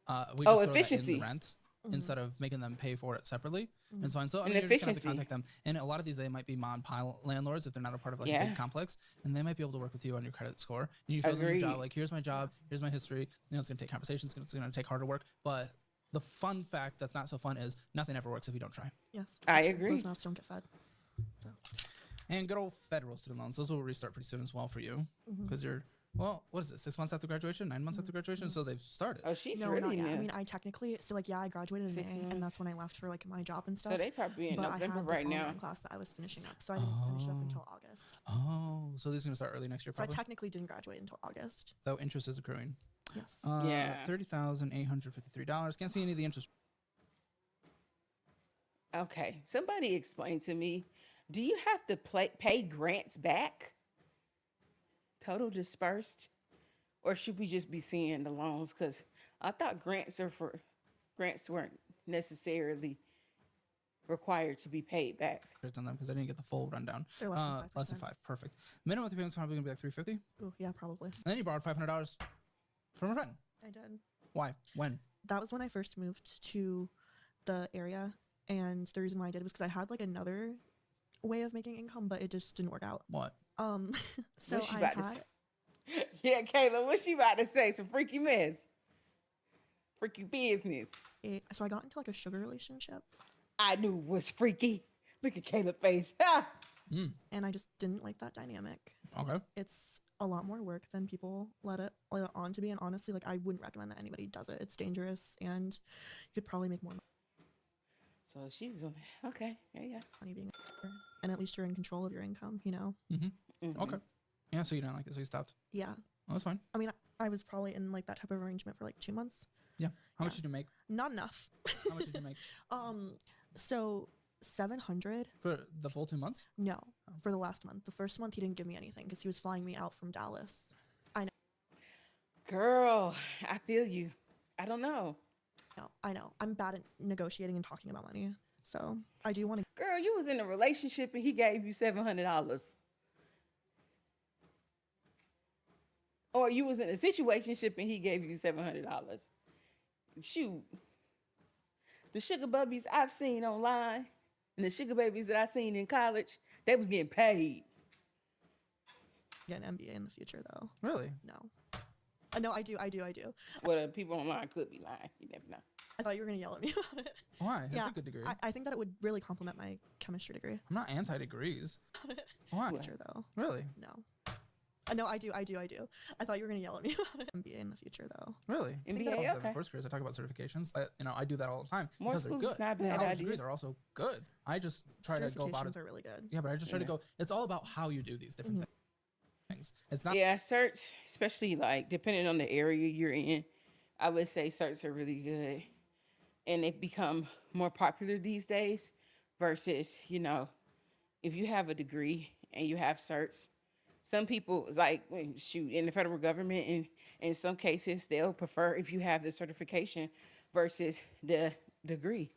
We Oh, just throw that in efficiency. the rent instead of making them pay for it separately. And so on. So I And mean, you're just gonna have to efficiency. contact them. And a lot of these, they might be mom and pop landlords if they're not a part of like a Yeah. big complex, and they might be able to work with you on your credit score. And you show them your Agreed. job, like here's my job, here's my history. It's gonna take conversations, it's gonna take harder work. But the fun fact that's not so fun is nothing ever works if you don't try. Yes. I that's true. agree. Those mouths don't get fed. So. And good old federal student loans. Those will restart pretty soon as well for you because you're, well, what is it? 6 months after graduation, 9 months after graduation. So they've started. Oh, she's No, really not yet. new. I mean, I technically, so like, yeah, I graduated in 6 May, months. and that's when I left for like my job and stuff. So they probably in but I November had right this now. online class that I was finishing up, so I didn't finish it up until August. Oh, so this is going to start early next year, So I probably. technically didn't graduate until August. Though interest is accruing. Yes. Yeah. $30,853. Can't see any of the interest. Okay, somebody explain to me, do you have to pay grants back? Total dispersed? Or should we just be seeing the loans? Because I thought grants weren't necessarily required to be paid back. On them because I didn't get the full rundown. They're less than 5%. Less than 5. Perfect. Minimum monthly payment's probably gonna be like $350. Ooh, yeah, probably. And then you borrowed $500 from a friend. I did. Why? When? That was when I first moved to the area, and the reason why I did was because I had like another way of making income, but it just didn't work out. What? So What's she I about to had say? Yeah, Kayla, what's she about to say? Some freaky mess. Freaky business. so I got into like a sugar relationship, I knew it was freaky. Look at Kayla's face. Ah! and I just didn't like that dynamic. Okay. It's a lot more work than people let it on to be, and honestly, like, I wouldn't recommend that anybody does it. It's dangerous, and you could probably make more So she was on okay. Yeah. money being a sugar, and at least you're in control of your income, you know? Mhm. Okay. Yeah, so you didn't like it, so you stopped. Yeah. Oh, that's fine. I mean, I was probably in like that type of arrangement for like 2 months. Yeah. How much Yeah. did you make? Not enough. How much did you make So 700. for the full 2 months? No, for the last month. The first month he didn't give me anything because he was flying me out from Dallas. Girl, I feel you. I don't know. I know. I'm bad at negotiating and talking about money. So I do want to. Girl, you was in a relationship and he gave you $700. Or you was in a situationship and he gave you $700. Shoot. The sugar babies I've seen online and the sugar babies that I seen in college, they was getting paid. Get an MBA in the future, though. Really? No. No, I do. Well, the people online could be lying. You never know. I thought you were going to yell at me about it. Why? That's Yeah, a good degree. I think that it would really complement my chemistry degree. I'm not anti-degrees. Why? Future, though. Really? No. No, I do. I thought you were going to yell at me about it. MBA in the future, though. Really? MBA, Of okay. course, careers. I talk about certifications. I do that all the time More because they're schools good. is not a bad College idea. degrees are also good. I just try to go about it. Certifications are really good. Yeah, but I just try to Yeah. go. It's all about how you do these different things. It's not. Yeah, certs, especially like depending on the area you're in, I would say certs are really good. And they've become more popular these days versus, if you have a degree and you have certs, some people like shoot in the federal government and in some cases they'll prefer if you have the certification versus the degree.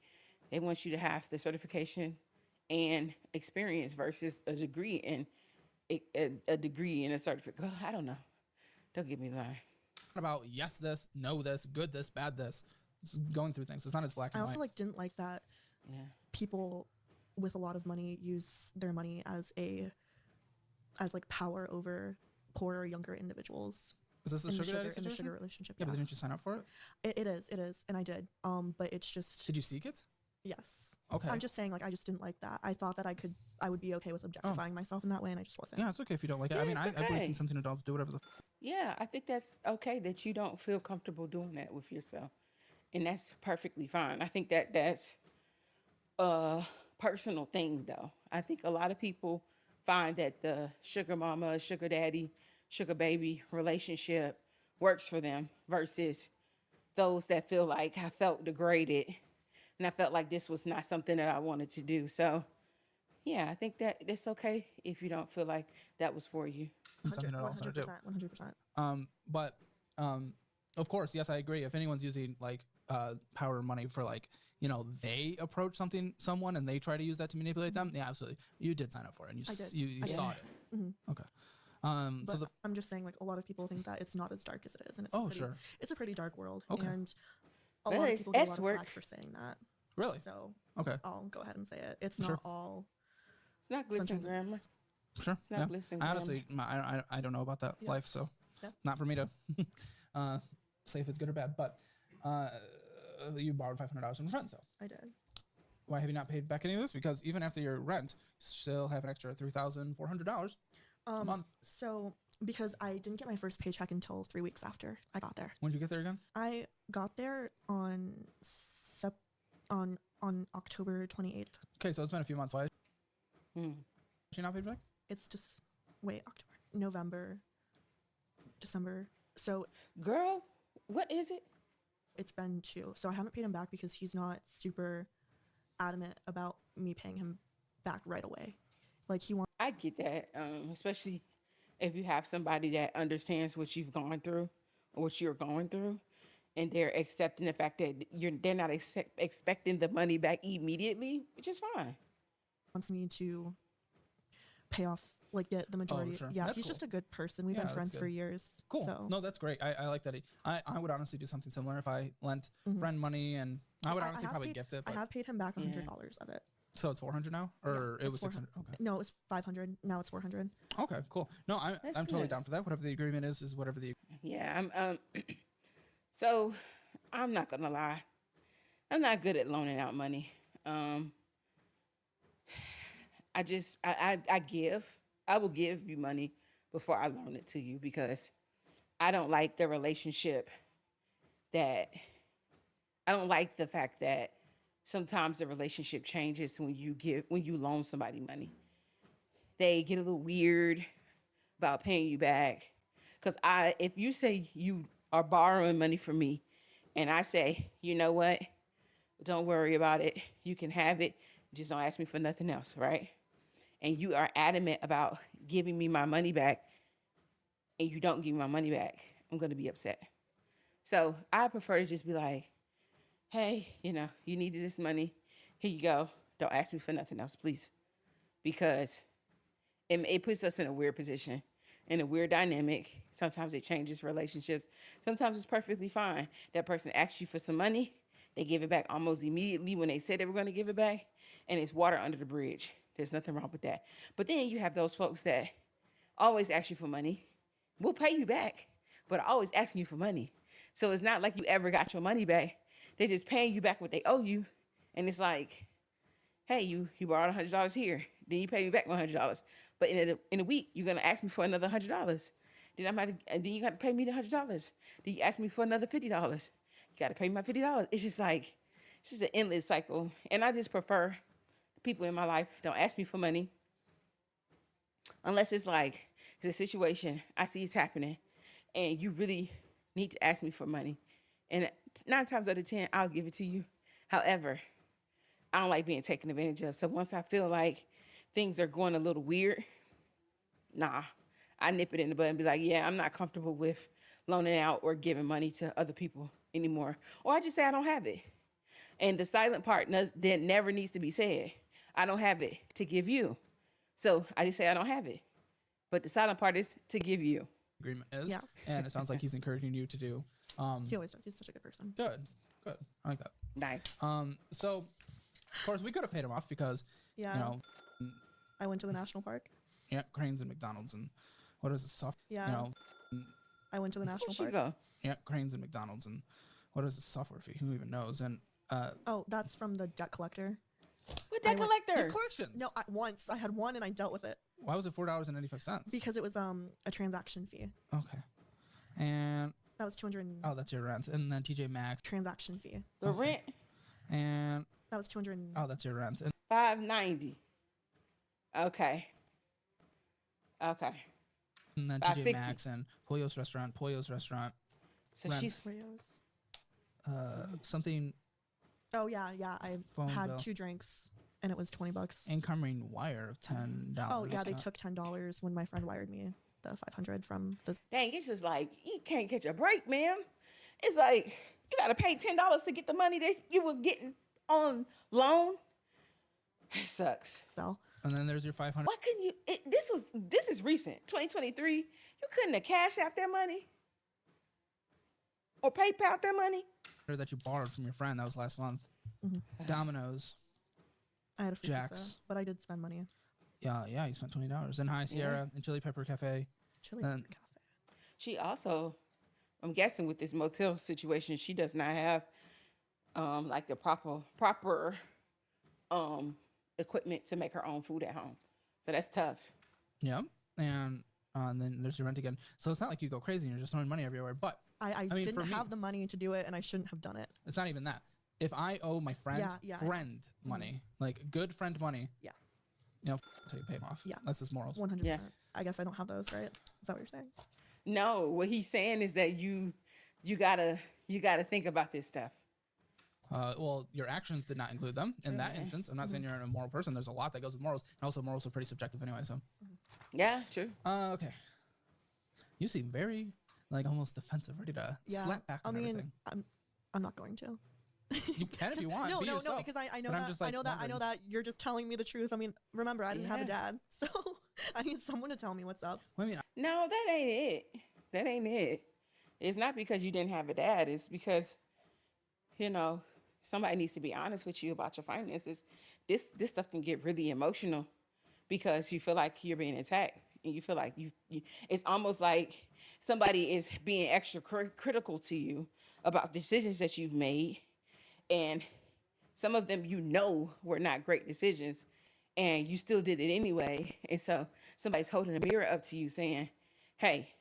They want you to have the certification and experience versus a degree and a degree and a certificate. Oh, I don't know. Don't get me lying. About yes this, no this, good this, bad this. It's going through things. It's not as black I and also white. didn't like that Yeah. people with a lot of money use their money as like power over poorer younger individuals Is this a in the sugar daddy in the situation? sugar relationship. Yeah, Yeah, but didn't you sign up for it? it is, and I did. But it's just Did you seek it? yes. Okay. I'm just saying, like, I just didn't like that. I thought that I would be okay with objectifying myself in that way, and I just wasn't. Yeah, it's okay if you don't like it. Yeah, I mean, it's I believe okay. consenting adults do whatever the. Yeah, I think that's okay that you don't feel comfortable doing that with yourself. And that's perfectly fine. I think that's a personal thing, though. I think a lot of people find that the sugar mama, sugar daddy, sugar baby relationship works for them versus those that feel like I felt degraded and I felt like this was not something that I wanted to do. So, yeah, I think that it's okay if you don't feel like that was for you. Something adults want to do. 100%. But of course, yes, I agree. If anyone's using like power or money for like, they approach someone and they try to use that to manipulate them, yeah, absolutely. You did sign up for it and you I did. you I did. saw it. Okay. But So I'm just saying, like, a lot of people think that it's not as dark as it is, and it's Oh, pretty, sure. it's a pretty dark world. Okay. And a Well, lot of it's people get a lot S of work. flack for saying that. really? So Okay. I'll go ahead and say it. It's Sure. not all. It's not glitz and Sunshine and glamour. Sure. not Yeah. bliss and I honestly, I don't know about that Yeah. life, so Yeah. not for me to say if it's good or bad. But you borrowed $500 from a friend, so I did. why have you not paid back any of this? Because even after your rent, you still have an extra $3,400 a month. So because I didn't get my first paycheck until 3 weeks after I got there. When did you get there again? I got there on October 28th. Okay, so it's been a few months. Why? Hmm. She not paid back? It's just October, November, December. So Girl, what is it? it's been 2. So I haven't paid him back because he's not super adamant about me paying him back right away. Like he wants. I get that, especially if you have somebody that understands what you've gone through or what you're going through, and they're accepting the fact that they're not expecting the money back immediately, which is fine. Wants me to pay off like the majority. sure. Yeah, That's he's cool. just a good person. We've Yeah, been that's friends good. for years. Cool. So No, that's great. I like that. I would honestly do something similar if I lent Mhm. friend money, and I would I honestly have probably paid- gift it. I But, have paid him back Yeah. $100 of it. so it's 400 now, or Yeah, it was it's 600. Okay. No, it's 500. Now it's 400. Okay. Cool. No, I'm That's totally good. down for that. Whatever the agreement is whatever the. Yeah, I'm so I'm not gonna lie. I'm not good at loaning out money. I will give you money before I loan it to you because I don't like the relationship that I don't like the fact that sometimes the relationship changes when you loan somebody money. They get a little weird about paying you back. Cause if you say you are borrowing money from me and I say, you know what? Don't worry about it. You can have it. Just don't ask me for nothing else, right? And you are adamant about giving me my money back and you don't give me my money back, I'm going to be upset. So I prefer to just be like, hey, you needed this money. Here you go. Don't ask me for nothing else, please. Because it puts us in a weird position, in a weird dynamic. Sometimes it changes relationships. Sometimes it's perfectly fine. That person asks you for some money. They give it back almost immediately when they said they were going to give it back. And it's water under the bridge. There's nothing wrong with that. But then you have those folks that always ask you for money. We'll pay you back, but always asking you for money. So it's not like you ever got your money back. They're just paying you back what they owe you. And it's like, hey, you borrowed $100 here. Then you pay me back $100. But in a week, you're gonna ask me for another $100. Then you got to pay me the $100. Then you ask me for another $50. You got to pay me my $50. It's just an endless cycle. And I just prefer people in my life don't ask me for money unless it's like it's a situation I see it's happening, and you really need to ask me for money. And 9 times out of 10, I'll give it to you. However, I don't like being taken advantage of. So once I feel like things are going a little weird, nah, I nip it in the bud and be like, yeah, I'm not comfortable with loaning out or giving money to other people anymore. Or I just say I don't have it. And the silent part that never needs to be said. I don't have it to give you. So I just say I don't have it. But the silent part is to give you. Agreement is. Yeah. And it sounds like he's encouraging you to do. He always does. He's such a good person. Good. I like that. Nice. So of course we could have paid him off because Yeah. you know, I went to the national park. yeah, Cranes and McDonald's and what is it, soft? Yeah. You know, I went to the Where'd national she park. go? yeah, Cranes and McDonald's and what is the software fee? Who even knows? And Oh, that's from the debt collector. What that I went- collector? collections. No, once I had one and I dealt with it Why was it $4.95? because it was a transaction fee. Okay. And That was 200 oh, that's your rent. And then TJ Maxx. transaction fee. The Okay. rent, And That was 200. oh, that's your rent. And $590. Okay. then TJ 560. Maxx and Pollo's restaurant. So Rent. she's Something Oh yeah. I Phone had bill. 2 drinks and it was $20. incoming wire of $10. Oh yeah, they took $10 when my friend wired me the 500 from the. dang, it's just like you can't catch a break, man. It's like you gotta pay $10 to get the money that you was getting on loan. It sucks. Cell. And then there's your 500 Why couldn't you? This is recent, 2023. You couldn't have cashed out that money or PayPal that money. that you borrowed from your friend. That was last month. Mhm. Domino's. I had a free Jack's. pizza, but I did spend money. Yeah, you spent $20. And High Sierra and Chili Pepper Cafe. Chili And- Cafe. She also, I'm guessing with this motel situation, she does not have like the proper equipment to make her own food at home. So that's tough. Yeah, and then there's your rent again. So it's not like you go crazy and you're just throwing money everywhere. But I mean, for didn't me- have the money to do it, and I shouldn't have done it. it's not even that. If I owe my friend Yeah, money, like good friend money, Yeah. you know, until you pay him off. Yeah. That's his morals. 100%. Yeah. I guess I don't have those, right? Is that what you're saying? No, what he's saying is that you gotta think about this stuff. Well, your actions did not include them in that instance. I'm not saying you're an immoral person. There's a lot that goes with morals, and also morals are pretty subjective anyway. So, Yeah, true. okay. You seem very like almost defensive, ready to Yeah. slap back I on mean, everything. I'm not going to. You can if you want. No, be no, yourself. no, because I know But I'm that just, I like, know that I know wondering. that you're just telling me the truth. I mean, remember, I didn't have a Yeah. dad, so I need someone to tell me what's up. I mean, No, that ain't it. That ain't it. It's not because you didn't have a dad. It's because, somebody needs to be honest with you about your finances. This stuff can get really emotional because you feel like you're being attacked, and you feel like you it's almost like somebody is being extra critical to you about decisions that you've made, and some of them were not great decisions, and you still did it anyway. And so somebody's holding a mirror up to you saying, hey,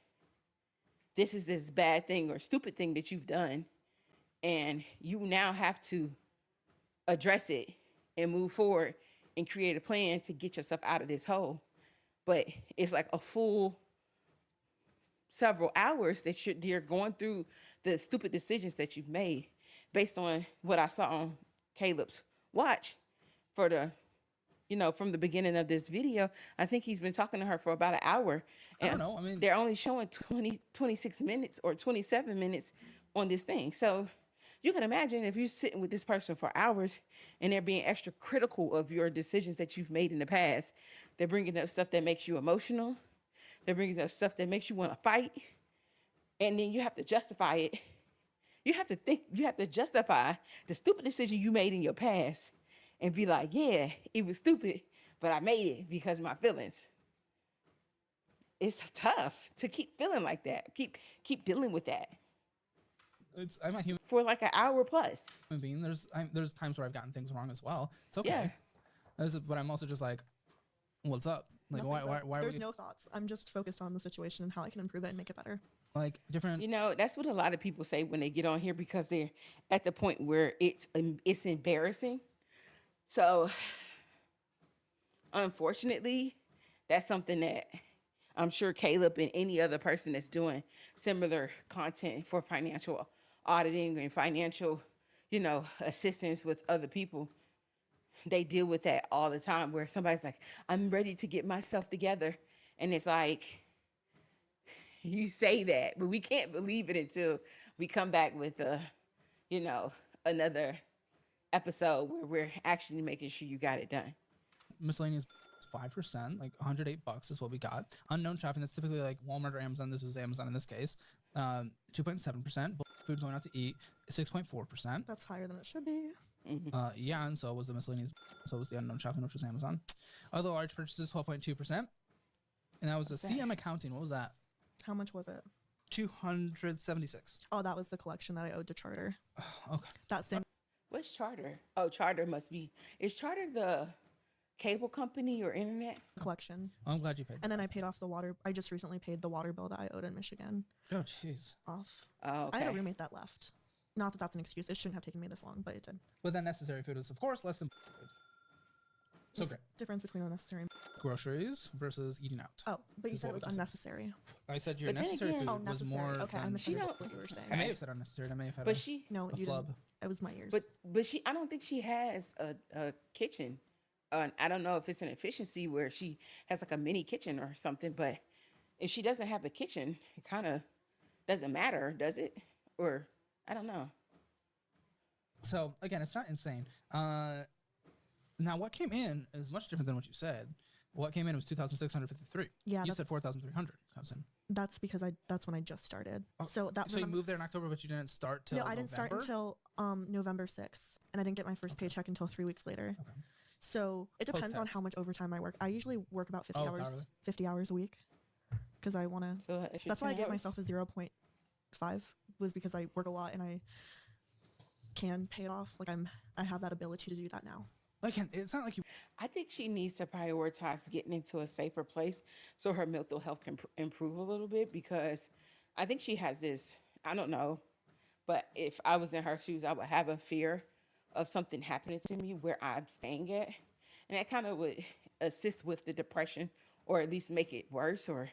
this is this bad thing or stupid thing that you've done, and you now have to address it and move forward and create a plan to get yourself out of this hole. But it's like a full several hours that you're going through the stupid decisions that you've made based on what I saw on Caleb's watch for from the beginning of this video. I think he's been talking to her for about an hour. I don't know. I mean, they're only showing 26 minutes or 27 minutes on this thing. So you can imagine if you're sitting with this person for hours and they're being extra critical of your decisions that you've made in the past. They're bringing up stuff that makes you emotional. They're bringing up stuff that makes you want to fight. And then you have to justify it. You have to justify the stupid decision you made in your past and be like, yeah, it was stupid, but I made it because of my feelings. It's tough to keep feeling like that. Keep dealing with that I'm a human for like an hour plus. being. There's times where I've gotten things wrong as well. It's okay. Yeah. But I'm also just like, what's up? Like, Nothing's up. why are There's we no thoughts. I'm just focused on the situation and how I can improve it and make it better. like different? That's what a lot of people say when they get on here because they're at the point where it's embarrassing. So, unfortunately, that's something that I'm sure Caleb and any other person that's doing similar content for financial auditing and financial, assistance with other people, they deal with that all the time where somebody's like, I'm ready to get myself together. And it's like, you say that, but we can't believe it until we come back with another episode where we're actually making sure you got it done. Miscellaneous 5%, like $108 is what we got. Unknown shopping, that's typically like Walmart or Amazon. This was Amazon in this case. 2.7%. Food going out to eat, 6.4%. That's higher than it should be. Yeah, and so was the miscellaneous. So was the unknown shopping, which was Amazon. Other large purchases, 12.2%. And that was What's a that? CM accounting. What was that? How much was it? 276. Oh, that was the collection that I owed to Charter. Okay. That same What's Charter? Oh, Charter must be. Is Charter the cable company or internet? collection. I'm glad you paid. And then I paid off the water. I just recently paid the water bill that I owed in Michigan Oh, jeez. off. Oh, okay. I had a roommate that left. Not that that's an excuse. It shouldn't have taken me this long, but it did. But then necessary food is, of course, less than food. So great. Difference between unnecessary and... Groceries versus eating out. Oh, but you Is said what it was we just said. unnecessary. I said your But then necessary again- food Oh, was necessary. more Okay, I than... misunderstood what you were saying. I may have said unnecessary. I may have had But a, she, No, a you flub. didn't. It was my ears. but she. I don't think she has a kitchen. I don't know if it's an efficiency where she has like a mini kitchen or something. But if she doesn't have a kitchen, it kind of doesn't matter, does it? Or I don't know. So, again, it's not insane. Now, what came in is much different than what you said. What came in was 2,653. Yeah, You that's- said 4,300 comes in. That's because that's when I just started. Oh, So that So you remember- moved there in October, but you didn't start till No, I didn't start November? until November 6th, and I didn't get my first paycheck until 3 weeks later. Okay. So it depends on Post-tax. how much overtime I work. I usually work about 50 Oh, it's hours, hourly. 50 hours a week, because I want to. So if That's why I you're gave 10 myself a 0.5, was because I work a lot and I can pay it off. Like I have that ability to do that now. Like, it's not like you. I think she needs to prioritize getting into a safer place so her mental health can improve a little bit, because I think she has this, I don't know, but if I was in her shoes, I would have a fear of something happening to me where I'm staying at. And that kind of would assist with the depression, or at least make it worse or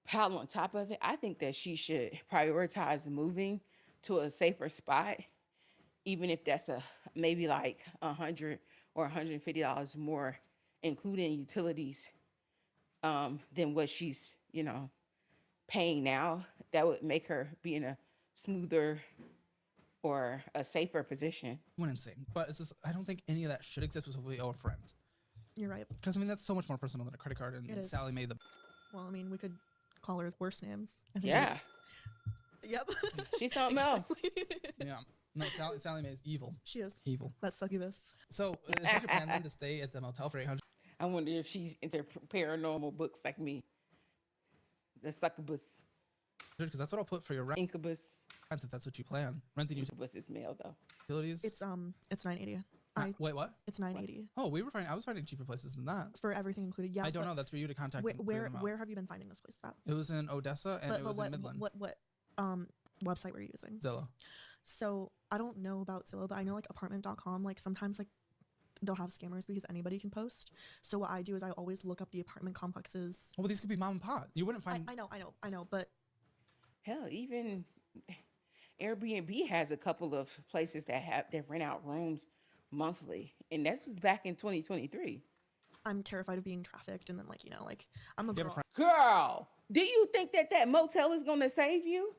pile on top of it. I think that she should prioritize moving to a safer spot, even if that's a maybe like $100 or $150 more, including utilities, than what she's paying now. That would make her be in a smoother or a safer position. Went insane, but it's just I don't think any of that should exist with we owe a friend. You're right. Because I mean that's so much more personal than a credit card, and Sally made the. Well, I mean, we could call her worse names. I think Yeah, Yep. she's something else. Yeah. No, Sally Mae is evil. She is. Evil. That's succubus. So is that your plan then to stay at the motel for 800? I wonder if she's into paranormal books like me. The succubus, Because that's what I'll put for your rent. incubus. If that's what you plan. Renting Incubus is male though. utilities. It's $980. Wait, what? It's $980 Oh, I was finding cheaper places than that. for everything included. Yeah. I don't but know. That's for you to contact. Where them, figure them out. where have you been finding this place at? It was in Odessa and it was in Midland. What website were you using? Zillow. So I don't know about Zillow, but I know like apartment.com, like sometimes like they'll have scammers because anybody can post. So what I do is I always look up the apartment complexes. Well, these could be mom and pop. You wouldn't find. I know, but Hell, even Airbnb has a couple of places that rent out rooms monthly, and this was back in 2023. I'm terrified of being trafficked, and then like I'm a You have a girl. friend- Girl, do you think that motel is going to save you?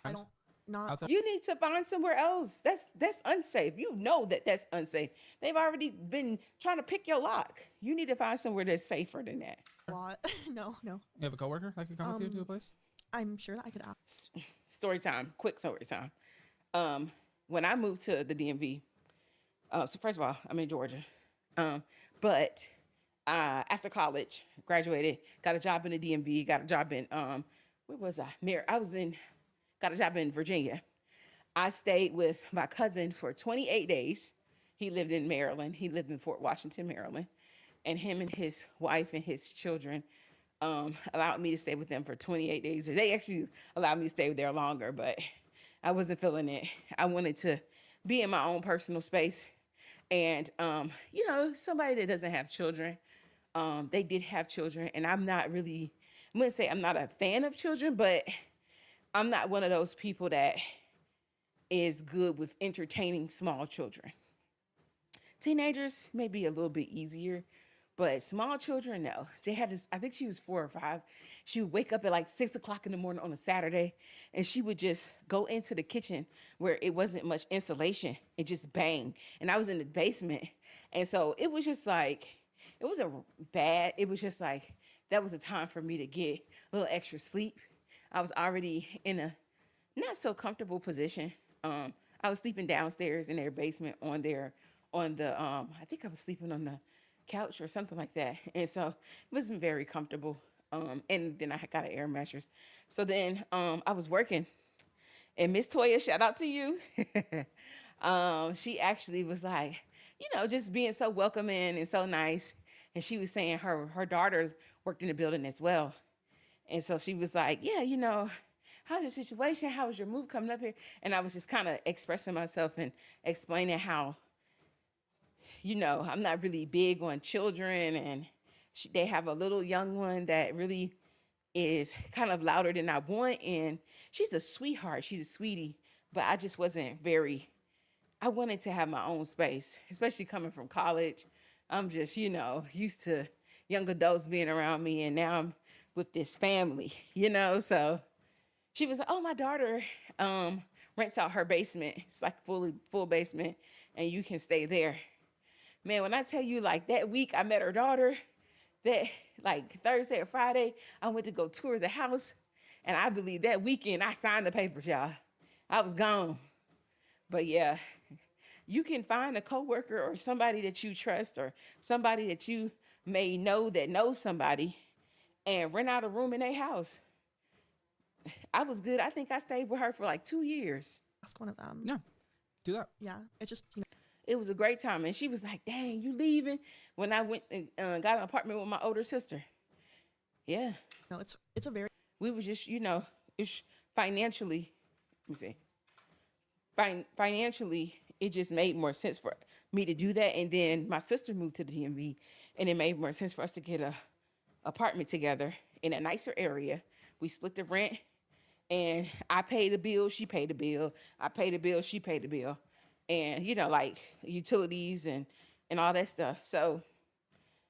I don't not out there? You need to find somewhere else. That's unsafe. You know that's unsafe. They've already been trying to pick your lock. You need to find somewhere that's safer than that. a lot. No. You have a coworker that could come with you to a place? I'm sure that I could ask. Story time, quick story time. When I moved to the DMV, so first of all, I'm in Georgia, but after college, graduated, got a job in the DMV, got a job in where was I? Got a job in Virginia. I stayed with my cousin for 28 days. He lived in Maryland. He lived in Fort Washington, Maryland, and him and his wife and his children allowed me to stay with them for 28 days. They actually allowed me to stay there longer, but I wasn't feeling it. I wanted to be in my own personal space. And, somebody that doesn't have children, they did have children. And I'm wouldn't say I'm not a fan of children, but I'm not one of those people that is good with entertaining small children. Teenagers may be a little bit easier, but small children, no. They had this, I think she was 4 or 5. She would wake up at like 6 o'clock in the morning on a Saturday, and she would just go into the kitchen where it wasn't much insulation and just bang. And I was in the basement. And so it was just like, it wasn't bad. It was just like, that was a time for me to get a little extra sleep. I was already in a not so comfortable position. I was sleeping downstairs in their basement on the I think I was sleeping on the couch or something like that. And so it wasn't very comfortable. And then I got an air mattress. So then I was working, and Miss Toya, shout out to you. She actually was like, just being so welcoming and so nice. And she was saying her daughter worked in the building as well. And so she was like, yeah, how's your situation? How was your move coming up here? And I was just kind of expressing myself and explaining how, I'm not really big on children. And they have a little young one that really is kind of louder than I want. And she's a sweetheart. She's a sweetie. But I just wasn't I wanted to have my own space, especially coming from college. I'm just, used to young adults being around me. And now I'm with this family, so she was like, oh, my daughter rents out her basement. It's like full basement, and you can stay there. Man, when I tell you, like, that week I met her daughter, that like Thursday or Friday, I went to go tour the house, and I believe that weekend I signed the papers, y'all. I was gone. But yeah, you can find a coworker or somebody that you trust or somebody that you may know that knows somebody and rent out a room in their house. I was good. I think I stayed with her for like 2 years. Ask one of them. Yeah, do that. Yeah. It's just It was a great time. And she was like, dang, you leaving? When I went and got an apartment with my older sister. Yeah. No, it's a very We was just, it's financially, let me see, financially, it just made more sense for me to do that. And then my sister moved to the DMV, and it made more sense for us to get a apartment together in a nicer area. We split the rent, and I paid the bill, she paid the bill. I paid the bill, she paid the bill, and like utilities and all that stuff. So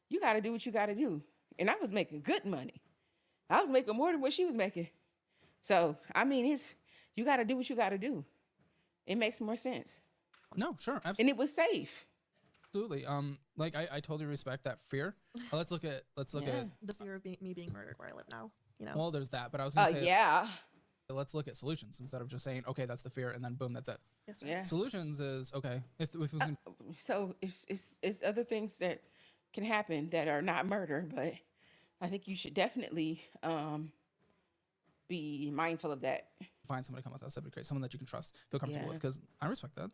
you got to do what you got to do. And I was making good money. I was making more than what she was making. So I mean, you got to do what you got to do. It makes more sense, No, sure, and it was safe. absolutely. Like I totally respect that fear. Let's look at Yeah. the fear of me being murdered where I live now. You know. well, there's that, but I was gonna say Yeah, let's look at solutions instead of just saying okay, that's the fear, and then boom, that's it. Yes, sir. yeah. Solutions is okay if we can So it's other things that can happen that are not murder, but I think you should definitely be mindful of that. find somebody to come with us, that'd be great. Someone that you can trust, feel comfortable Yeah. with, because I respect that.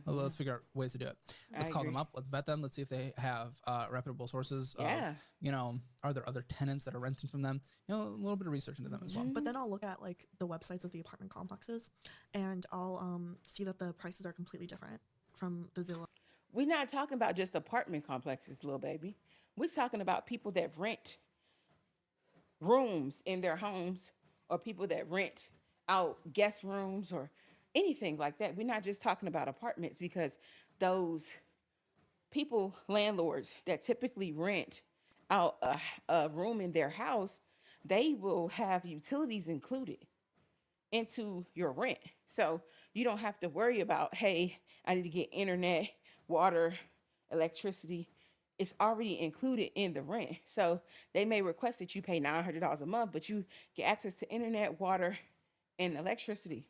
Well, let's figure out ways to do it. Let's call them agree. up. Let's vet them. Let's see if they have reputable sources. Yeah. Of, are there other tenants that are renting from them? A little bit of research into them as well. But then I'll look at like the websites of the apartment complexes, and I'll see that the prices are completely different from the Zillow. We're not talking about just apartment complexes, little baby. We're talking about people that rent rooms in their homes, or people that rent out guest rooms or anything like that. We're not just talking about apartments, because those people, landlords that typically rent out a room in their house, they will have utilities included into your rent. So you don't have to worry about, hey, I need to get internet, water, electricity. It's already included in the rent. So they may request that you pay $900 a month, but you get access to internet, water, and electricity.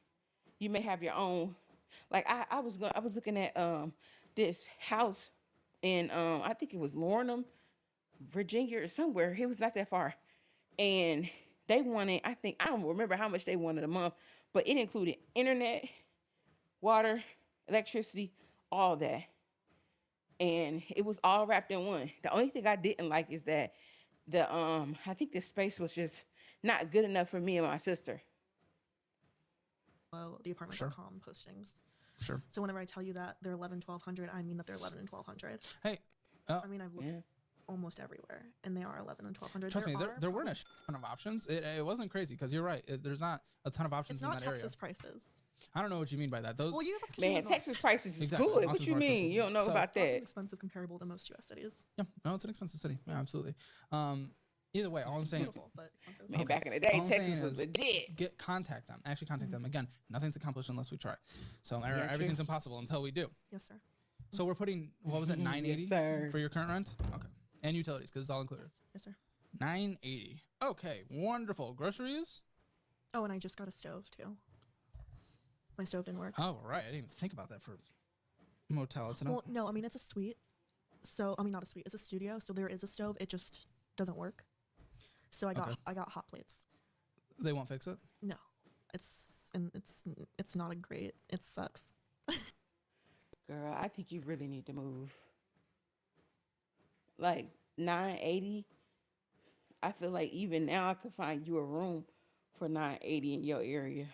You may have your own. Like I was looking at this house in I think it was Lornham, Virginia, or somewhere. It was not that far, and they wanted, I don't remember how much they wanted a month, but it included internet, water, electricity, all that, and it was all wrapped in one. The only thing I didn't like is that I think the space was just not good enough for me and my sister. The apartment.com postings. Sure. So whenever I tell you that they're 11-1200, I mean that they're 11 and 1200. Hey, I mean, I've looked Yeah. almost everywhere, and they are 11 and 1200. trust me, there weren't a probably- ton of options. It wasn't crazy, because you're right. There's not a ton of options It's in not that Texas area. prices. I don't know what you mean by that. Those Well, you have Man, Texas prices is Exactly. good. What Austin's you more mean? expensive. You don't know So- about Austin's that? expensive comparable to most U.S. cities. yeah, no, it's an expensive city. Yeah, absolutely. Either way, all I'm saying. Beautiful, but expensive. Man, Okay. back in the day, All I'm Texas saying was is legit. Contact them. Actually, contact them. Again, nothing's accomplished unless we try. So true. everything's impossible until we do. Yes, sir. So we're putting, what was it, Yes, 980 sir. for your current rent? Okay. And utilities, because it's all included. Yes, sir. 980. Okay, wonderful. Groceries? Oh, and I just got a stove too. My stove didn't work. Oh, right. I didn't even think about that for motel. It's Well, no, I mean it's a suite. So I mean not a suite, it's a studio. So there is a stove. It just doesn't work. So I got Okay. hot plates. They won't fix it? No, it's not a great. It sucks. Girl, I think you really need to move. Like 980. I feel like even now I could find you a room for 980 in your area.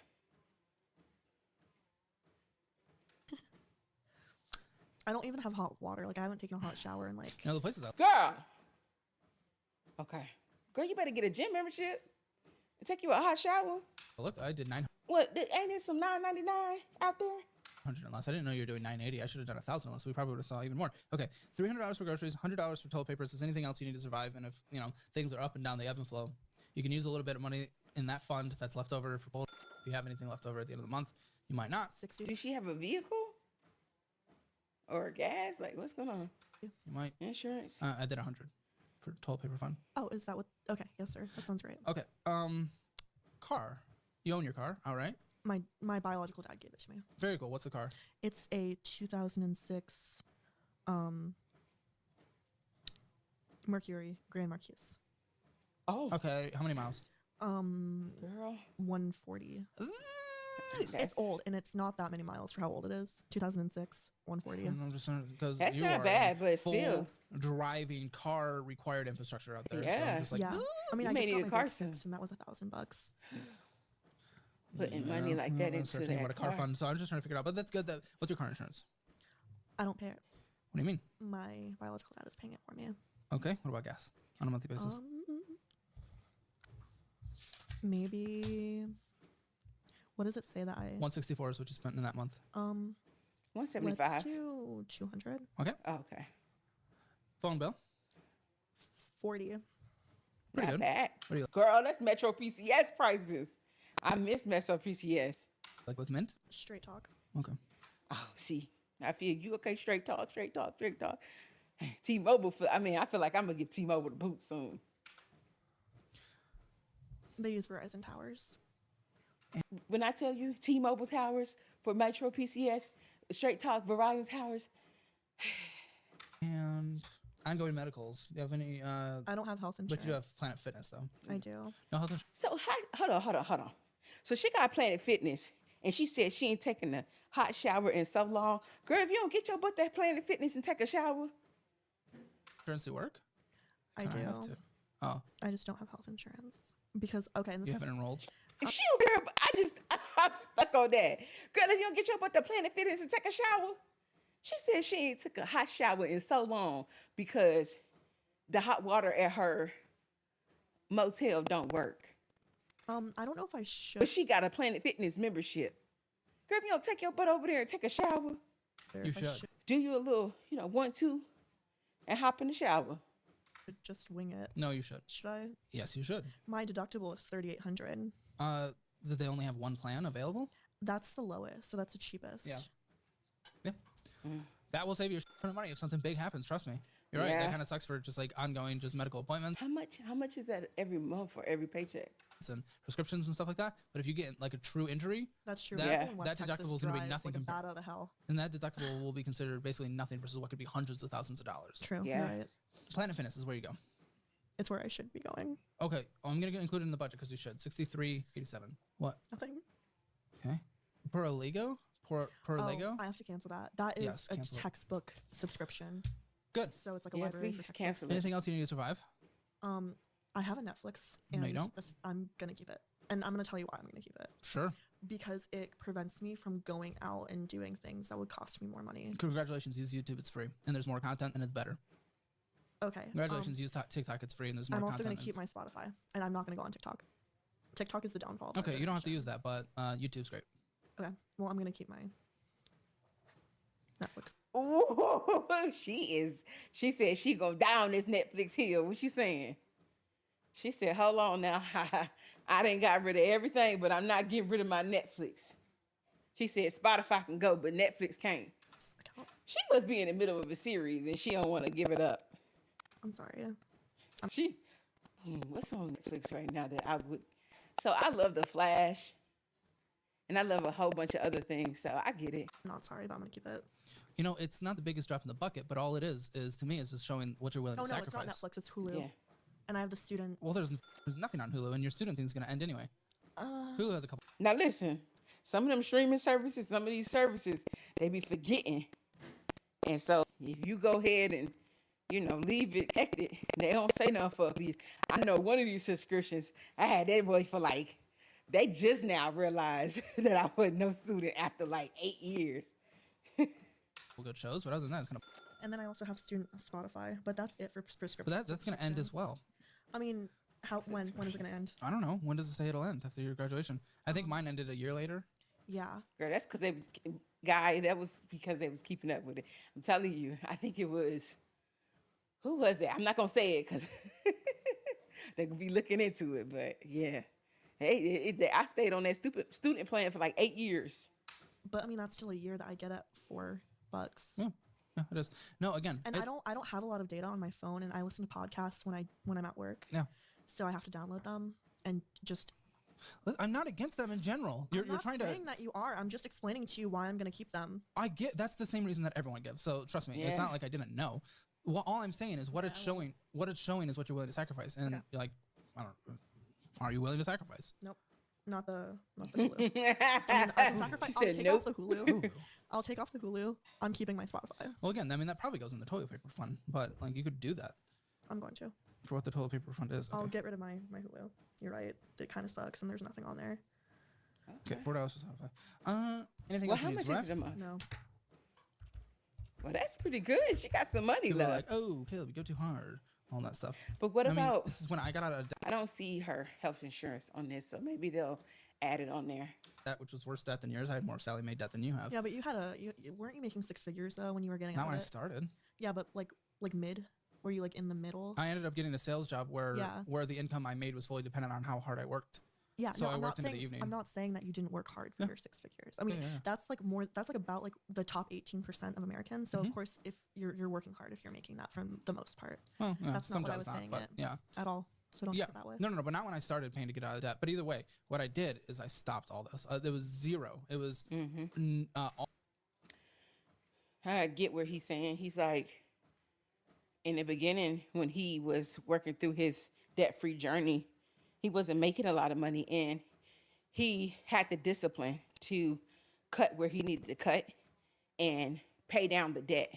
I don't even have hot water. Like I haven't taken a hot shower in like. The place is out. Girl. Okay. Girl, you better get a gym membership and take you a hot shower. Look, I did 900 What? Ain't there some $9.99 out there? unless. I didn't know you were doing 980. I should have done 1,000 unless. We probably would have saw even more. Okay, $300 for groceries, $100 for toilet paper. Is anything else you need to survive? And if things are up and down, they ebb and flow. You can use a little bit of money in that fund that's left over for both. If you have anything left over at the end of the month, you might not. 60. Does she have a vehicle? Or gas? Like, what's going on? You might. Insurance? I did 100 for toilet paper fund. Oh, is that what? Okay, yes, sir. That sounds right. Okay. Car. You own your car, all right? My biological dad gave it to me. Very cool. What's the car? It's a 2006 Mercury Grand Marquis. Oh, Okay. How many miles? girl. 140. It's old, and it's not that many miles for how old it is. 2006, 140. And I'm just because That's you not are bad, but full still. driving car required infrastructure out there. So Yeah. I'm just like, Yeah, I mean, You I may just need got a my car brakes soon. fixed, and that was $1,000. Putting money like that into thinking about that a car car. fund. So I'm just trying to figure it out. But that's good. That what's your car insurance? I don't pay it. What do you mean? My biological dad is paying it for me. Okay. What about gas on a monthly basis? Maybe. What does it say that I? 164 is what you spent in that month. Let's 175. do 200. Okay. Oh, okay. Phone bill. 40. Pretty Not good. bad. What do you Girl, that's Metro PCS prices. I miss Metro PCS. like with Mint? Straight talk. Okay. Oh, see, I feel you okay. Straight talk, straight talk, straight talk. T-Mobile. I feel like I'm gonna give T-Mobile the boot soon. They use Verizon towers. When I tell you T-Mobile towers for Metro PCS, straight talk Verizon towers. And ongoing medicals. Do you have any? I don't have health insurance. But you have Planet Fitness though. I do. No health insurance. So hold on. So she got Planet Fitness, and she said she ain't taking a hot shower in so long. Girl, if you don't get your butt that Planet Fitness and take a shower, Insurance to work? I Kinda do. have to. Oh, I just don't have health insurance because and this you is haven't enrolled. if she don't care, I'm stuck on that. Girl, if you don't get your butt the Planet Fitness and take a shower, she said she ain't took a hot shower in so long because the hot water at her motel don't work. I don't know if I should. But she got a Planet Fitness membership. Girl, if you don't take your butt over there and take a shower, You if I should. do you a little, 1, 2, and hop in the shower. just wing it. No, you should. Should I? Yes, you should. My deductible is $3,800. That they only have one plan available? That's the lowest, so that's the cheapest. Yeah. Yeah. That will save you a ton of money if something big happens. Trust me. You're right. Yeah. That kind of sucks for just like ongoing just medical appointments How much is that every month for every paycheck? and prescriptions and stuff like that. But if you get like a true injury, That's true. That- People in Yeah. West that Texas deductible is gonna be drive nothing like a compared- bat out of hell. then that deductible will be considered basically nothing versus what could be hundreds of thousands of dollars. True. Yeah. You're right. Planet Fitness is where you go. It's where I should be going. Okay, I'm gonna get included in the budget because you should. 63.87. What? Nothing. Okay. Per a Lego? Per Lego? I have to cancel that. That is Yes, a cancel it. textbook subscription. Good. So it's like a Yeah, library for please textbooks. cancel it. Anything else you need to survive? I have a Netflix, and No, you don't? I'm gonna keep it, and I'm gonna tell you why I'm gonna keep it Sure. because it prevents me from going out and doing things that would cost me more money. Congratulations, use YouTube. It's free, and there's more content, and it's better. Okay. Congratulations, use TikTok. It's free, and there's more I'm content. also gonna and keep my Spotify, and I'm not gonna go on TikTok. TikTok is the downfall. Of our Okay, you don't have to generation. use that, but YouTube's great. Okay. Well, I'm gonna keep my Netflix. Ooh, she said she go down this Netflix hill. What you saying? She said, hold on now. I done got rid of everything, but I'm not getting rid of my Netflix. She said Spotify can go, but Netflix can't. I don't- She must be in the middle of a series and she don't want to give it up. I'm sorry. What's on Netflix right now that I would? So I love The Flash, and I love a whole bunch of other things. So I get it. I'm not sorry, but I'm gonna keep it. You know, it's not the biggest drop in the bucket, but all it is to me is just showing what you're willing Oh to no, sacrifice. it's not Netflix. It's Hulu. Yeah. And I have the student. Well, there's nothing on Hulu, and your student thing's gonna end anyway. Hulu has a couple. Now listen, some of them streaming services, some of these services, they be forgetting. And so if you go ahead and leave it connected, they don't say nothing for you. I know one of these subscriptions, I had that boy for they just now realized that I wasn't no student after 8 years. Good shows, but other than that, it's gonna. And then I also have student Spotify, but that's it for prescription. But that's gonna end as subscriptions. well. I mean, when is it gonna end? I don't know. When does it say it'll end after your graduation? I think mine ended a year later. Yeah. Girl, that's because they was that was because they was keeping up with it. I'm telling you, I think it was who was it? I'm not gonna say it because they could be looking into it, but yeah. Hey, I stayed on that stupid student plan for 8 years. But I mean, that's still a year that I get at $4. Yeah, it is. No, again, And I don't have a lot of data on my phone, and I listen to podcasts when I'm at work. Yeah. So I have to download them and just. I'm not against them in general. You're I'm not trying to. saying that you are. I'm just explaining to you why I'm gonna keep them. I get that's the same reason that everyone gives. So trust me, it's Yeah. not like I didn't know. Well, all I'm saying is what it's showing. What it's showing is what you're willing to sacrifice, and you're like, I don't. Are you willing to sacrifice? Nope. Not the Hulu. I mean, I can sacrifice. She I'll said take nope. off the Hulu. I'll take off the Hulu. I'm keeping my Spotify. Well, again, I mean, that probably goes in the toilet paper fund, but like you could do that I'm going to. for what the toilet paper fund is. I'll Okay, get rid of my Hulu. You're right. It kind of sucks, and there's nothing on there. okay, $4 for Spotify. Anything Well, else? how you much use is it a month? No. Well, that's pretty good. She got some money People are like, left. oh, Caleb, you go too hard. All that stuff. But what I mean, about? this is when I got out of I don't see her health insurance on this, so maybe they'll add it on there. debt, which was worse debt than yours. I had more Sally Mae debt than you have. Yeah, but you had weren't you making six figures though when you were getting Not out when I of it? started. Yeah, but like mid? Were you like in the middle? I ended up getting a sales job where Yeah. where the income I made was fully dependent on how hard I worked. Yeah, So no, I I'm worked not into the saying evening. I'm not saying that you didn't work hard for Yeah. your six figures. I mean, Yeah, yeah. that's like more. That's like about like the top 18% of Americans. So Mhm. of course, if you're working hard, if you're making that for the most part Well, yeah, That's not some what I jobs was not, saying but it. yeah. at all. So don't Yeah. take it that way. No, but not when I started paying to get out of debt. But either way, what I did is I stopped all this. There was zero. It was all I get where he's saying. He's like, in the beginning, when he was working through his debt-free journey, he wasn't making a lot of money, and he had the discipline to cut where he needed to cut and pay down the debt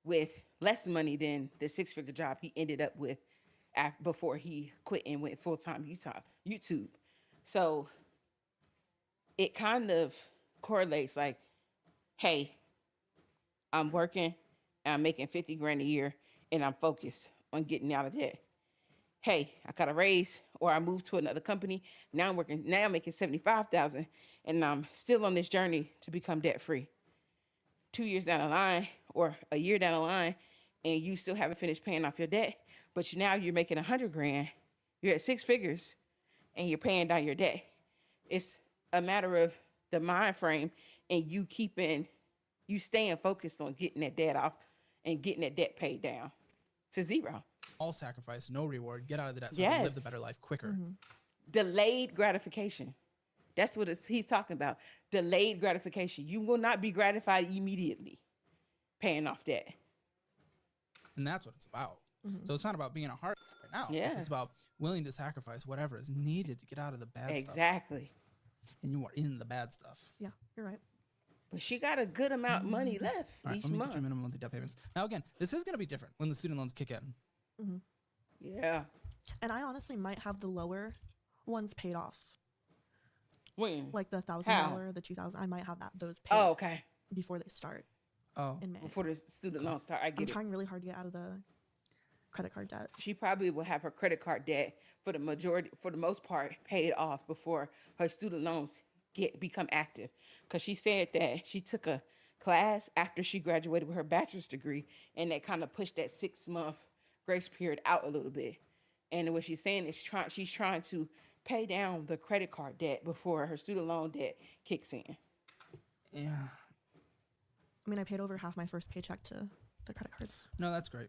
with less money than the six-figure job he ended up with before he quit and went full-time YouTube. So it kind of correlates like, hey, I'm working, and I'm making 50 grand a year, and I'm focused on getting out of debt. Hey, I got a raise, or I moved to another company. Now I'm making 75,000, and I'm still on this journey to become debt free. 2 years down the line, or a year down the line, and you still haven't finished paying off your debt, but now you're making 100 grand. You're at six figures, and you're paying down your debt. It's a matter of the mind frame and you staying focused on getting that debt off and getting that debt paid down to zero. all sacrifice, no reward. Get out of the debt so I can live the Yes. better life quicker. Delayed gratification. That's what he's talking about. Delayed gratification. You will not be gratified immediately paying off debt. And that's what it's about. So it's not about being a hard right now. Yeah. It's just about willing to sacrifice whatever is needed to get out of the bad stuff. Exactly. And you are in the bad stuff. Yeah, you're right. But she got a good amount of money left All right, each let me get month. your minimum monthly debt payments. Now, again, this is going to be different when the student loans kick in. Yeah. And I honestly might have the lower ones paid off, When? like the $1,000, the 2,000. I might have those paid Oh, okay. before they start Oh, in May. Before the student loan start, I I'm get it. trying really hard to get out of the credit card debt. She probably will have her credit card debt for the most part, paid off before her student loans become active. Because she said that she took a class after she graduated with her bachelor's degree, and that kind of pushed that 6-month grace period out a little bit. And what she's saying is she's trying to pay down the credit card debt before her student loan debt kicks in. yeah. I mean, I paid over half my first paycheck to the credit cards. No, that's great.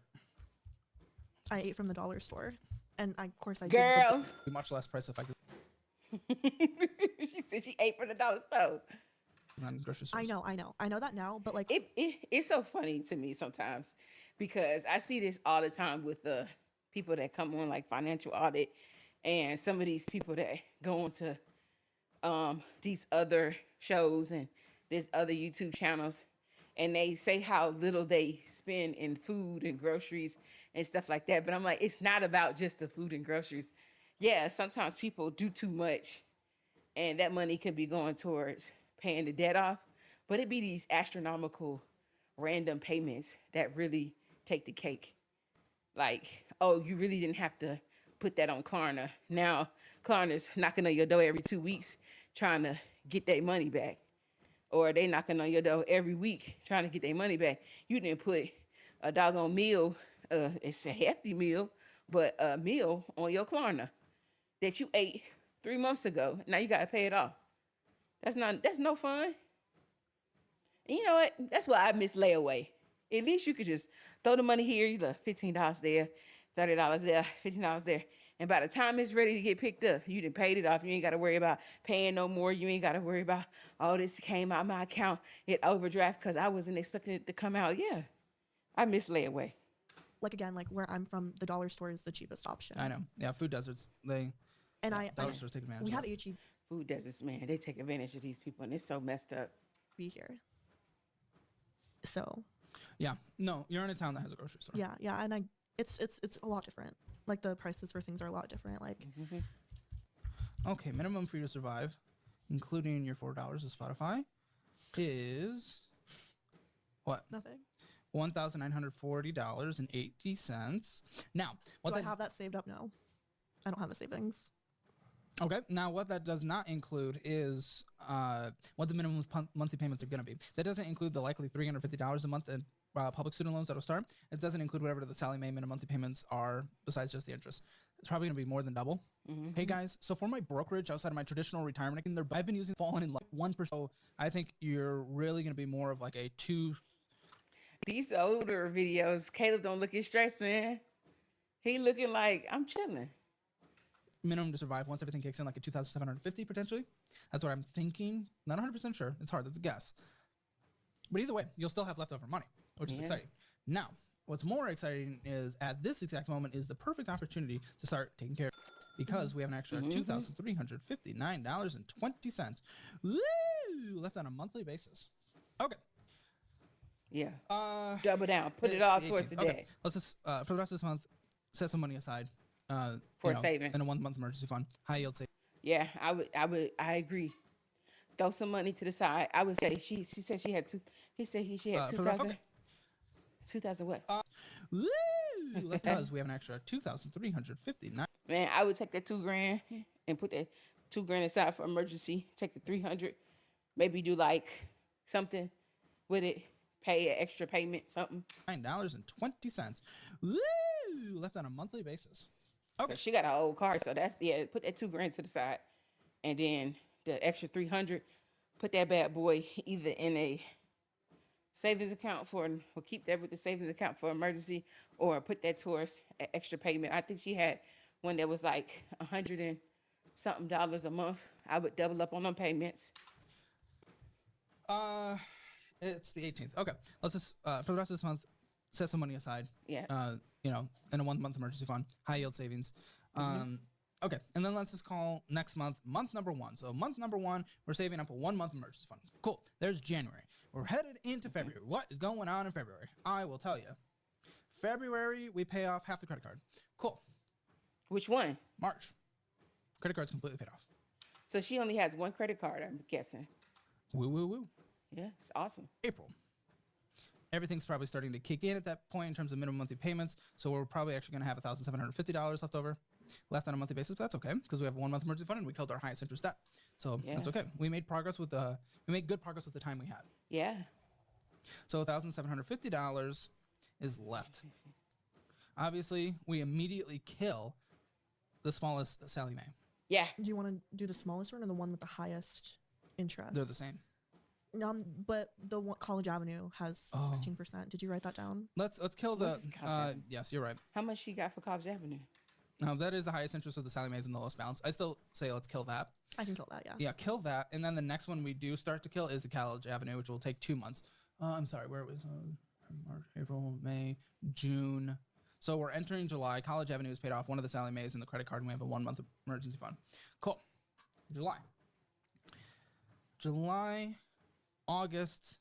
I ate from the dollar store, and of course I Girl, Be much less price effective she said she ate from the dollar store. than grocery I stores. I know that now, but like It's so funny to me sometimes because I see this all the time with the people that come on like financial audit and some of these people that go into these other shows and these other YouTube channels, and they say how little they spend in food and groceries and stuff like that. But I'm like, it's not about just the food and groceries. Yeah, sometimes people do too much and that money could be going towards paying the debt off, but it be these astronomical random payments that really take the cake. Like, oh, you really didn't have to put that on Klarna. Now Klarna's knocking on your door every 2 weeks trying to get their money back. Or they knocking on your door every week trying to get their money back. You didn't put a doggone meal, it's a hefty meal, but a meal on your Klarna that you ate 3 months ago. Now you got to pay it off. That's no fun. And you know what? That's why I miss layaway. At least you could just throw the money here, you left $15 there, $30 there, $15 there. And by the time it's ready to get picked up, you done paid it off. You ain't got to worry about paying no more. You ain't got to worry about, oh, this came out my account, it overdraft because I wasn't expecting it to come out. Yeah, I miss layaway. like again, like where I'm from, the dollar store is the cheapest option. I know. Yeah, food deserts. And I Dollar stores take advantage we of have that. HEB. Food deserts, man, they take advantage of these people, and it's so messed up. be here. So Yeah. No, you're in a town that has a grocery store. yeah, and it's a lot different. Like the prices for things are a lot different. Like Okay, minimum for you to survive, including your $4 of Spotify, is what? nothing. $1,940.80. Now, what Do I that's have that saved up? No, I don't have a savings. okay. Now, what that does not include is what the minimum monthly payments are going to be. That doesn't include the likely $350 a month in public student loans that'll start. It doesn't include whatever the Sally Mae minimum monthly payments are besides just the interest. It's probably going to be more than double. Hey guys, so for my brokerage outside of my traditional retirement, I've been using fallen in like 1%. So I think you're really going to be more of like a 2. These older videos, Caleb don't look as stressed, man. He looking like I'm chilling. Minimum to survive once everything kicks in, like a 2,750 potentially. That's what I'm thinking. Not 100% sure. It's hard. That's a guess. But either way, you'll still have leftover money, which is Yeah. exciting. Now, what's more exciting is at this exact moment is the perfect opportunity to start taking care of it because we have an extra $2,359.20 left on a monthly basis. Okay. Yeah. Double down. Put it it's all the towards 18th. the Okay. day. Let's just for the rest of this month, set some money aside For saving. in a 1 month emergency fund, high yield savings. Yeah, I agree. Throw some money to the side. I would say she said she had two. He said she had For the rest- 2,000. okay. 2,000 what? Left because we have an extra 2,359. Man, I would take that $2,000 and put that $2,000 aside for emergency. Take the 300, maybe do like something with it. Pay an extra payment, something. $9.20 left on a monthly basis. Okay. She got an old car, so that's put that $2,000 to the side, and then the extra 300, put that bad boy either in a savings account or keep that with the savings account for emergency, or put that towards an extra payment. I think she had one that was like $100 and something a month. I would double up on them payments. It's the 18th. Okay. Let's just for the rest of this month, set some money aside. Yeah. In a 1 month emergency fund, high yield savings. Okay, and then let's just call next month number 1. So month number 1, we're saving up a 1 month emergency fund. Cool. There's January. We're headed into February. What is going on in February? I will tell you. February, we pay off half the credit card. Cool. Which one? March, credit card's completely paid off. So she only has one credit card, I'm guessing. Woo, woo, woo. Yeah, it's awesome. April. Everything's probably starting to kick in at that point in terms of minimum monthly payments. So we're probably actually going to have $1,750 left on a monthly basis. But that's okay because we have a 1 month emergency fund and we killed our highest interest debt. So Yeah. that's okay. We made good progress with the time we had. Yeah. So $1,750 is left. Obviously, we immediately kill the smallest Sally Mae. Yeah. Do you want to do the smallest one or the one with the highest interest? They're the same. But the one, College Avenue has Oh. 16%. Did you write that down? Let's kill the. What's College Avenue? Yes, you're right. How much she got for College Avenue? No, that is the highest interest of the Sally Mae's and the lowest balance. I still say let's kill that. I can kill that, yeah. Yeah, kill that. And then the next one we do start to kill is the College Avenue, which will take 2 months. I'm sorry, where it was March, April, May, June. So we're entering July. College Avenue is paid off. One of the Sally Mae's in the credit card, and we have a 1 month emergency fund. Cool. July, August.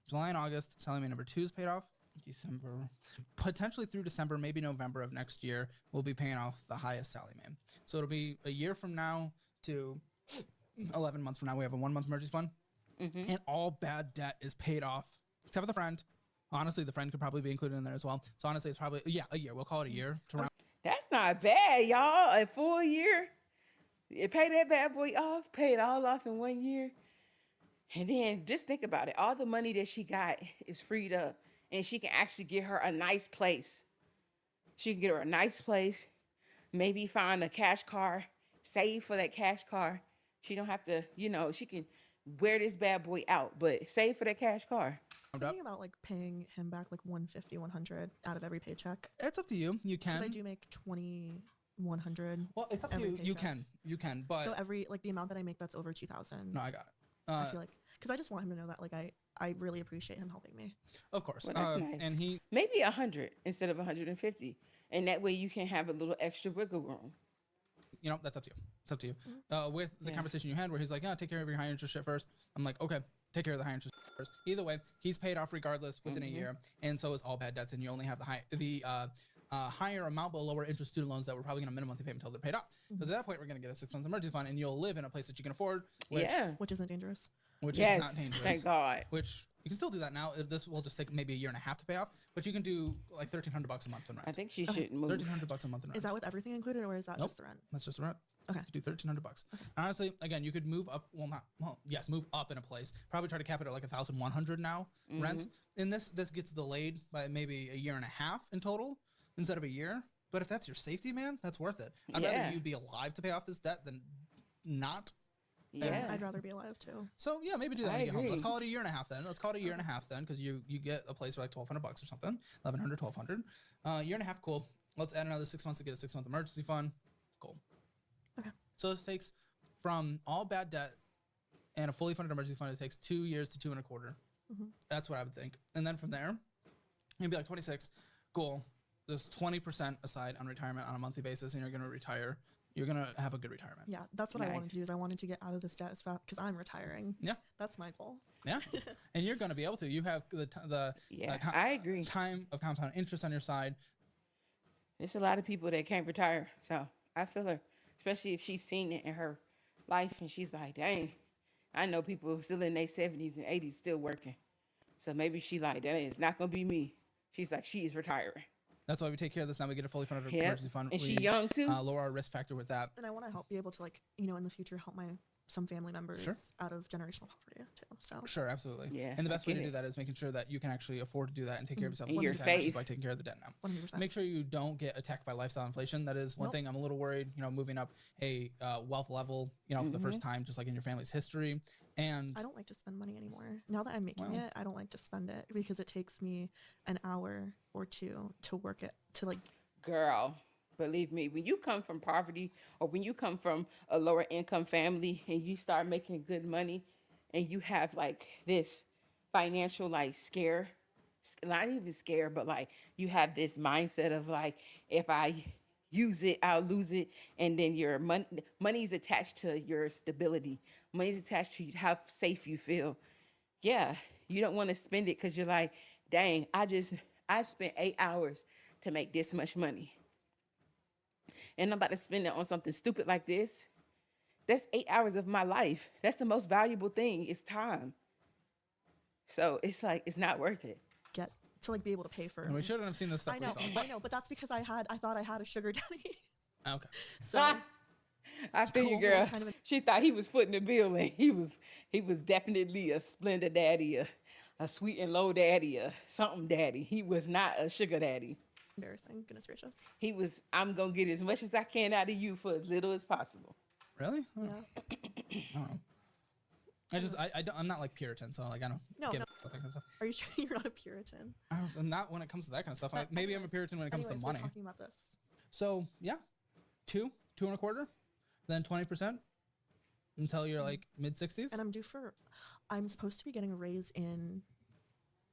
July and August, Sally Mae number 2 is paid off. December, potentially through December, maybe November of next year, we'll be paying off the highest Sally Mae. So it'll be a year from now to 11 months from now. We have a 1 month emergency fund, and all bad debt is paid off except for the friend. Honestly, the friend could probably be included in there as well. So honestly, it's probably a year. We'll call it a year to round. That's not bad, y'all. A full year. You pay that bad boy off, pay it all off in 1 year. And then just think about it. All the money that she got is freed up. And she can actually get her a nice place. She can get her a nice place. Maybe find a cash car. Save for that cash car. She don't have to, she can wear this bad boy out. But save for that cash car. I was thinking about like paying him back like 150, 100 out of every paycheck. It's up to you. You Because can. I do make 2,100. Well, it's up to every you. You paycheck. can. You can. But So every like the amount that I make that's over 2,000. no, I got it. I feel like because I just want him to know that like I really appreciate him helping me. Of course. Well, that's nice. And he. Maybe 100 instead of 150. And that way you can have a little extra wiggle room. That's up to you. It's up to you. With the Yeah. conversation you had where he's like, yeah, take care of your high interest shit first. I'm like, okay, take care of the high interest first. Either way, he's paid off regardless within a year, and so is all bad debts, and you only have the higher amount but lower interest student loans that we're probably going to minimum monthly payment until they're paid off. Because at that point, we're going to get a 6-month emergency fund, and you'll live in a place that you can afford, which, Yeah. Which isn't dangerous. which Yes. is not dangerous. Thank God. Which you can still do that now. This will just take maybe a year and a half to pay off, but you can do like $1,300 a month in rent. I think she shouldn't move. $1,300 a month in rent. Is that with everything included, or is that Nope. just the rent? That's just the rent. Okay. You do $1,300. Honestly, again, you could move up. Yes, move up in a place. Probably try to cap it at like 1,100 now rent. And this gets delayed by maybe a year and a half in total instead of a year. But if that's your safety, man, that's worth it. I'd Yeah. rather you be alive to pay off this debt than not. Yeah. I'd rather be alive too. So yeah, maybe do that I when you get home. Let's agree. call it a year and a half then. Let's call it a year and a half then, because you get a place for like $1,200 or something, 1,100, 1,200. Year and a half, cool. Let's add another 6 months to get a 6-month emergency fund. Cool. Okay. So this takes from all bad debt and a fully funded emergency fund. It takes 2 years to 2 1/4. That's what I would think. And then from there, you'd be like 26. Cool. There's 20% aside on retirement on a monthly basis, and you're gonna retire. You're gonna have a good retirement. Yeah, that's what I wanted to do. Nice. Is I wanted to get out of this debt as fast because I'm retiring. Yeah. That's my goal. Yeah, and you're gonna be able to. You have the Yeah, com- I agree. time of compound interest on your side. There's a lot of people that can't retire. So I feel her, especially if she's seen it in her life and she's like, dang, I know people still in their 70s and 80s still working. So maybe she like, that is not going to be me. She's like, she is retiring. That's why we take care of this now. We get a fully funded Yep. emergency fund. And she We, young too. Lower our risk factor with that. And I want to help be able to in the future help some family members Sure. out of generational poverty too. So Sure, absolutely. Yeah, And the I best way to get do it. that is making sure that you can actually afford to do that and take care of yourself. And at the you're same time, which is safe. by taking care of the debt now. 100%. Make sure you don't get attacked by lifestyle inflation. That is one Nope. thing I'm a little worried. Moving up a wealth level, for the first time, just like in your family's history. And I don't like to spend money anymore. Now that I'm making Wow. it, I don't like to spend it because it takes me an hour or two to work it Girl, believe me, when you come from poverty or when you come from a lower income family and you start making good money and you have like this financial like scare, not even scare, but like you have this mindset of like, if I use it, I'll lose it. And then your money is attached to your stability. Money is attached to how safe you feel. Yeah, you don't want to spend it because you're like, dang, I spent 8 hours to make this much money. And I'm about to spend it on something stupid like this. That's 8 hours of my life. That's the most valuable thing is time. So it's like, it's not worth it. get to be able to pay for. and we shouldn't have seen this stuff. I know, we saw. I know, but that's because I thought I had a sugar daddy. Okay. So I feel you, Cool. girl. Kind of She thought he was footing the bill, and he was definitely a splendor daddy, a sweet and low daddy, a something daddy. He was not a sugar daddy. embarrassing. Goodness gracious. He was, I'm gonna get as much as I can out of you for as little as possible. Really? Yeah. I don't know. I'm not like Puritan, so like I don't No, give no. a fuck that kind of stuff. Are you sure you're not a Puritan? I'm not when it comes to that kind of stuff. But Maybe I'm a anyways- Puritan when it comes anyways, to we're money. talking about this. So yeah, 2 1/4, then 20% until you're like mid 60s. And I'm supposed to be getting a raise in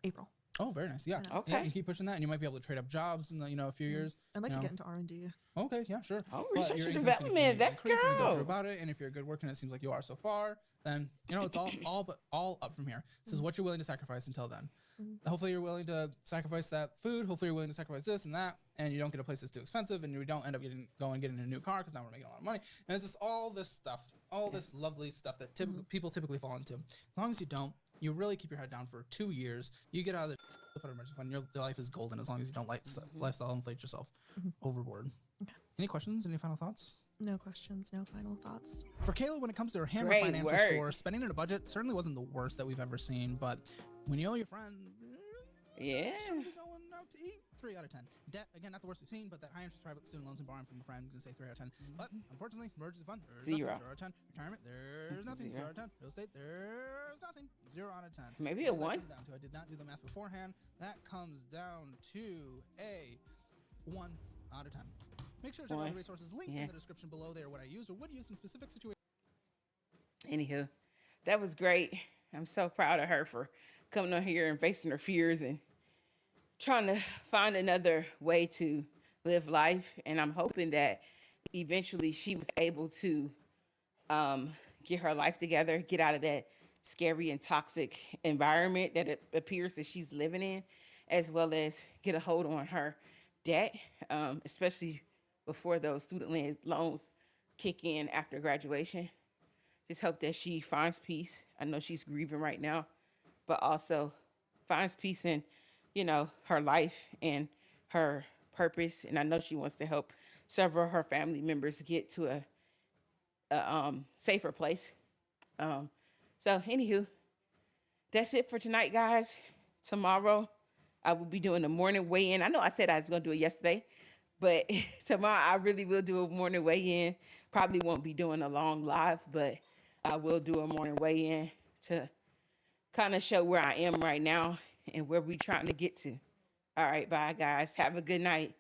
April. Oh, very nice. Yeah. I know. Yeah, Okay. you keep pushing that, and you might be able to trade up jobs in a few years. I'd like you to know. get into R&D. Okay, yeah, sure. Oh, But research your and income's gonna development, continue to let's increase as you go go. through about it, and if you're a good worker, and it seems like you are so far, then it's all up from here. This is what you're willing to sacrifice until then. Hopefully, you're willing to sacrifice that food. Hopefully, you're willing to sacrifice this and that, and you don't get a place that's too expensive, and you don't end up getting a new car because now we're making a lot of money. And it's just all this stuff, all this lovely stuff that people typically fall into. As long as you don't, you really keep your head down for 2 years. You get out of the emergency fund. Your life is golden as long as you don't lifestyle inflate yourself overboard. Okay. Any questions? Any final thoughts? No questions, no final thoughts. For Kayla, when it comes to her hammer Great financial work. score, spending in a budget certainly wasn't the worst that we've ever seen. But when you owe your friend, Yeah. shouldn't be going out to eat. 3 out of 10. Debt, again, not the worst we've seen, but that high interest private student loans and borrowing from a friend, I'm going to say 3 out of 10. But unfortunately, emergency fund, there's Zero. nothing. 0 out of 10. Retirement, there's nothing. 0 Zero. out of 10. Real estate, there's nothing. 0 out of 10. Maybe a What does that 1. come down to? I did not do the math beforehand. That comes down to a 1 out of 10. Make sure to check out One. the resources linked Yeah. in the description below. They are what I use or would use in specific situations. Anywho, that was great. I'm so proud of her for coming on here and facing her fears and trying to find another way to live life. And I'm hoping that eventually she was able to get her life together, get out of that scary and toxic environment that it appears that she's living in, as well as get a hold on her debt, especially before those student loans kick in after graduation. Just hope that she finds peace. I know she's grieving right now, but also finds peace in, her life and her purpose. And I know she wants to help several of her family members get to a safer place. So, anywho, that's it for tonight, guys. Tomorrow, I will be doing a morning weigh-in. I know I said I was going to do it yesterday, but tomorrow I really will do a morning weigh-in. Probably won't be doing a long live, but I will do a morning weigh-in to kind of show where I am right now and where we're trying to get to. All right, bye, guys. Have a good night.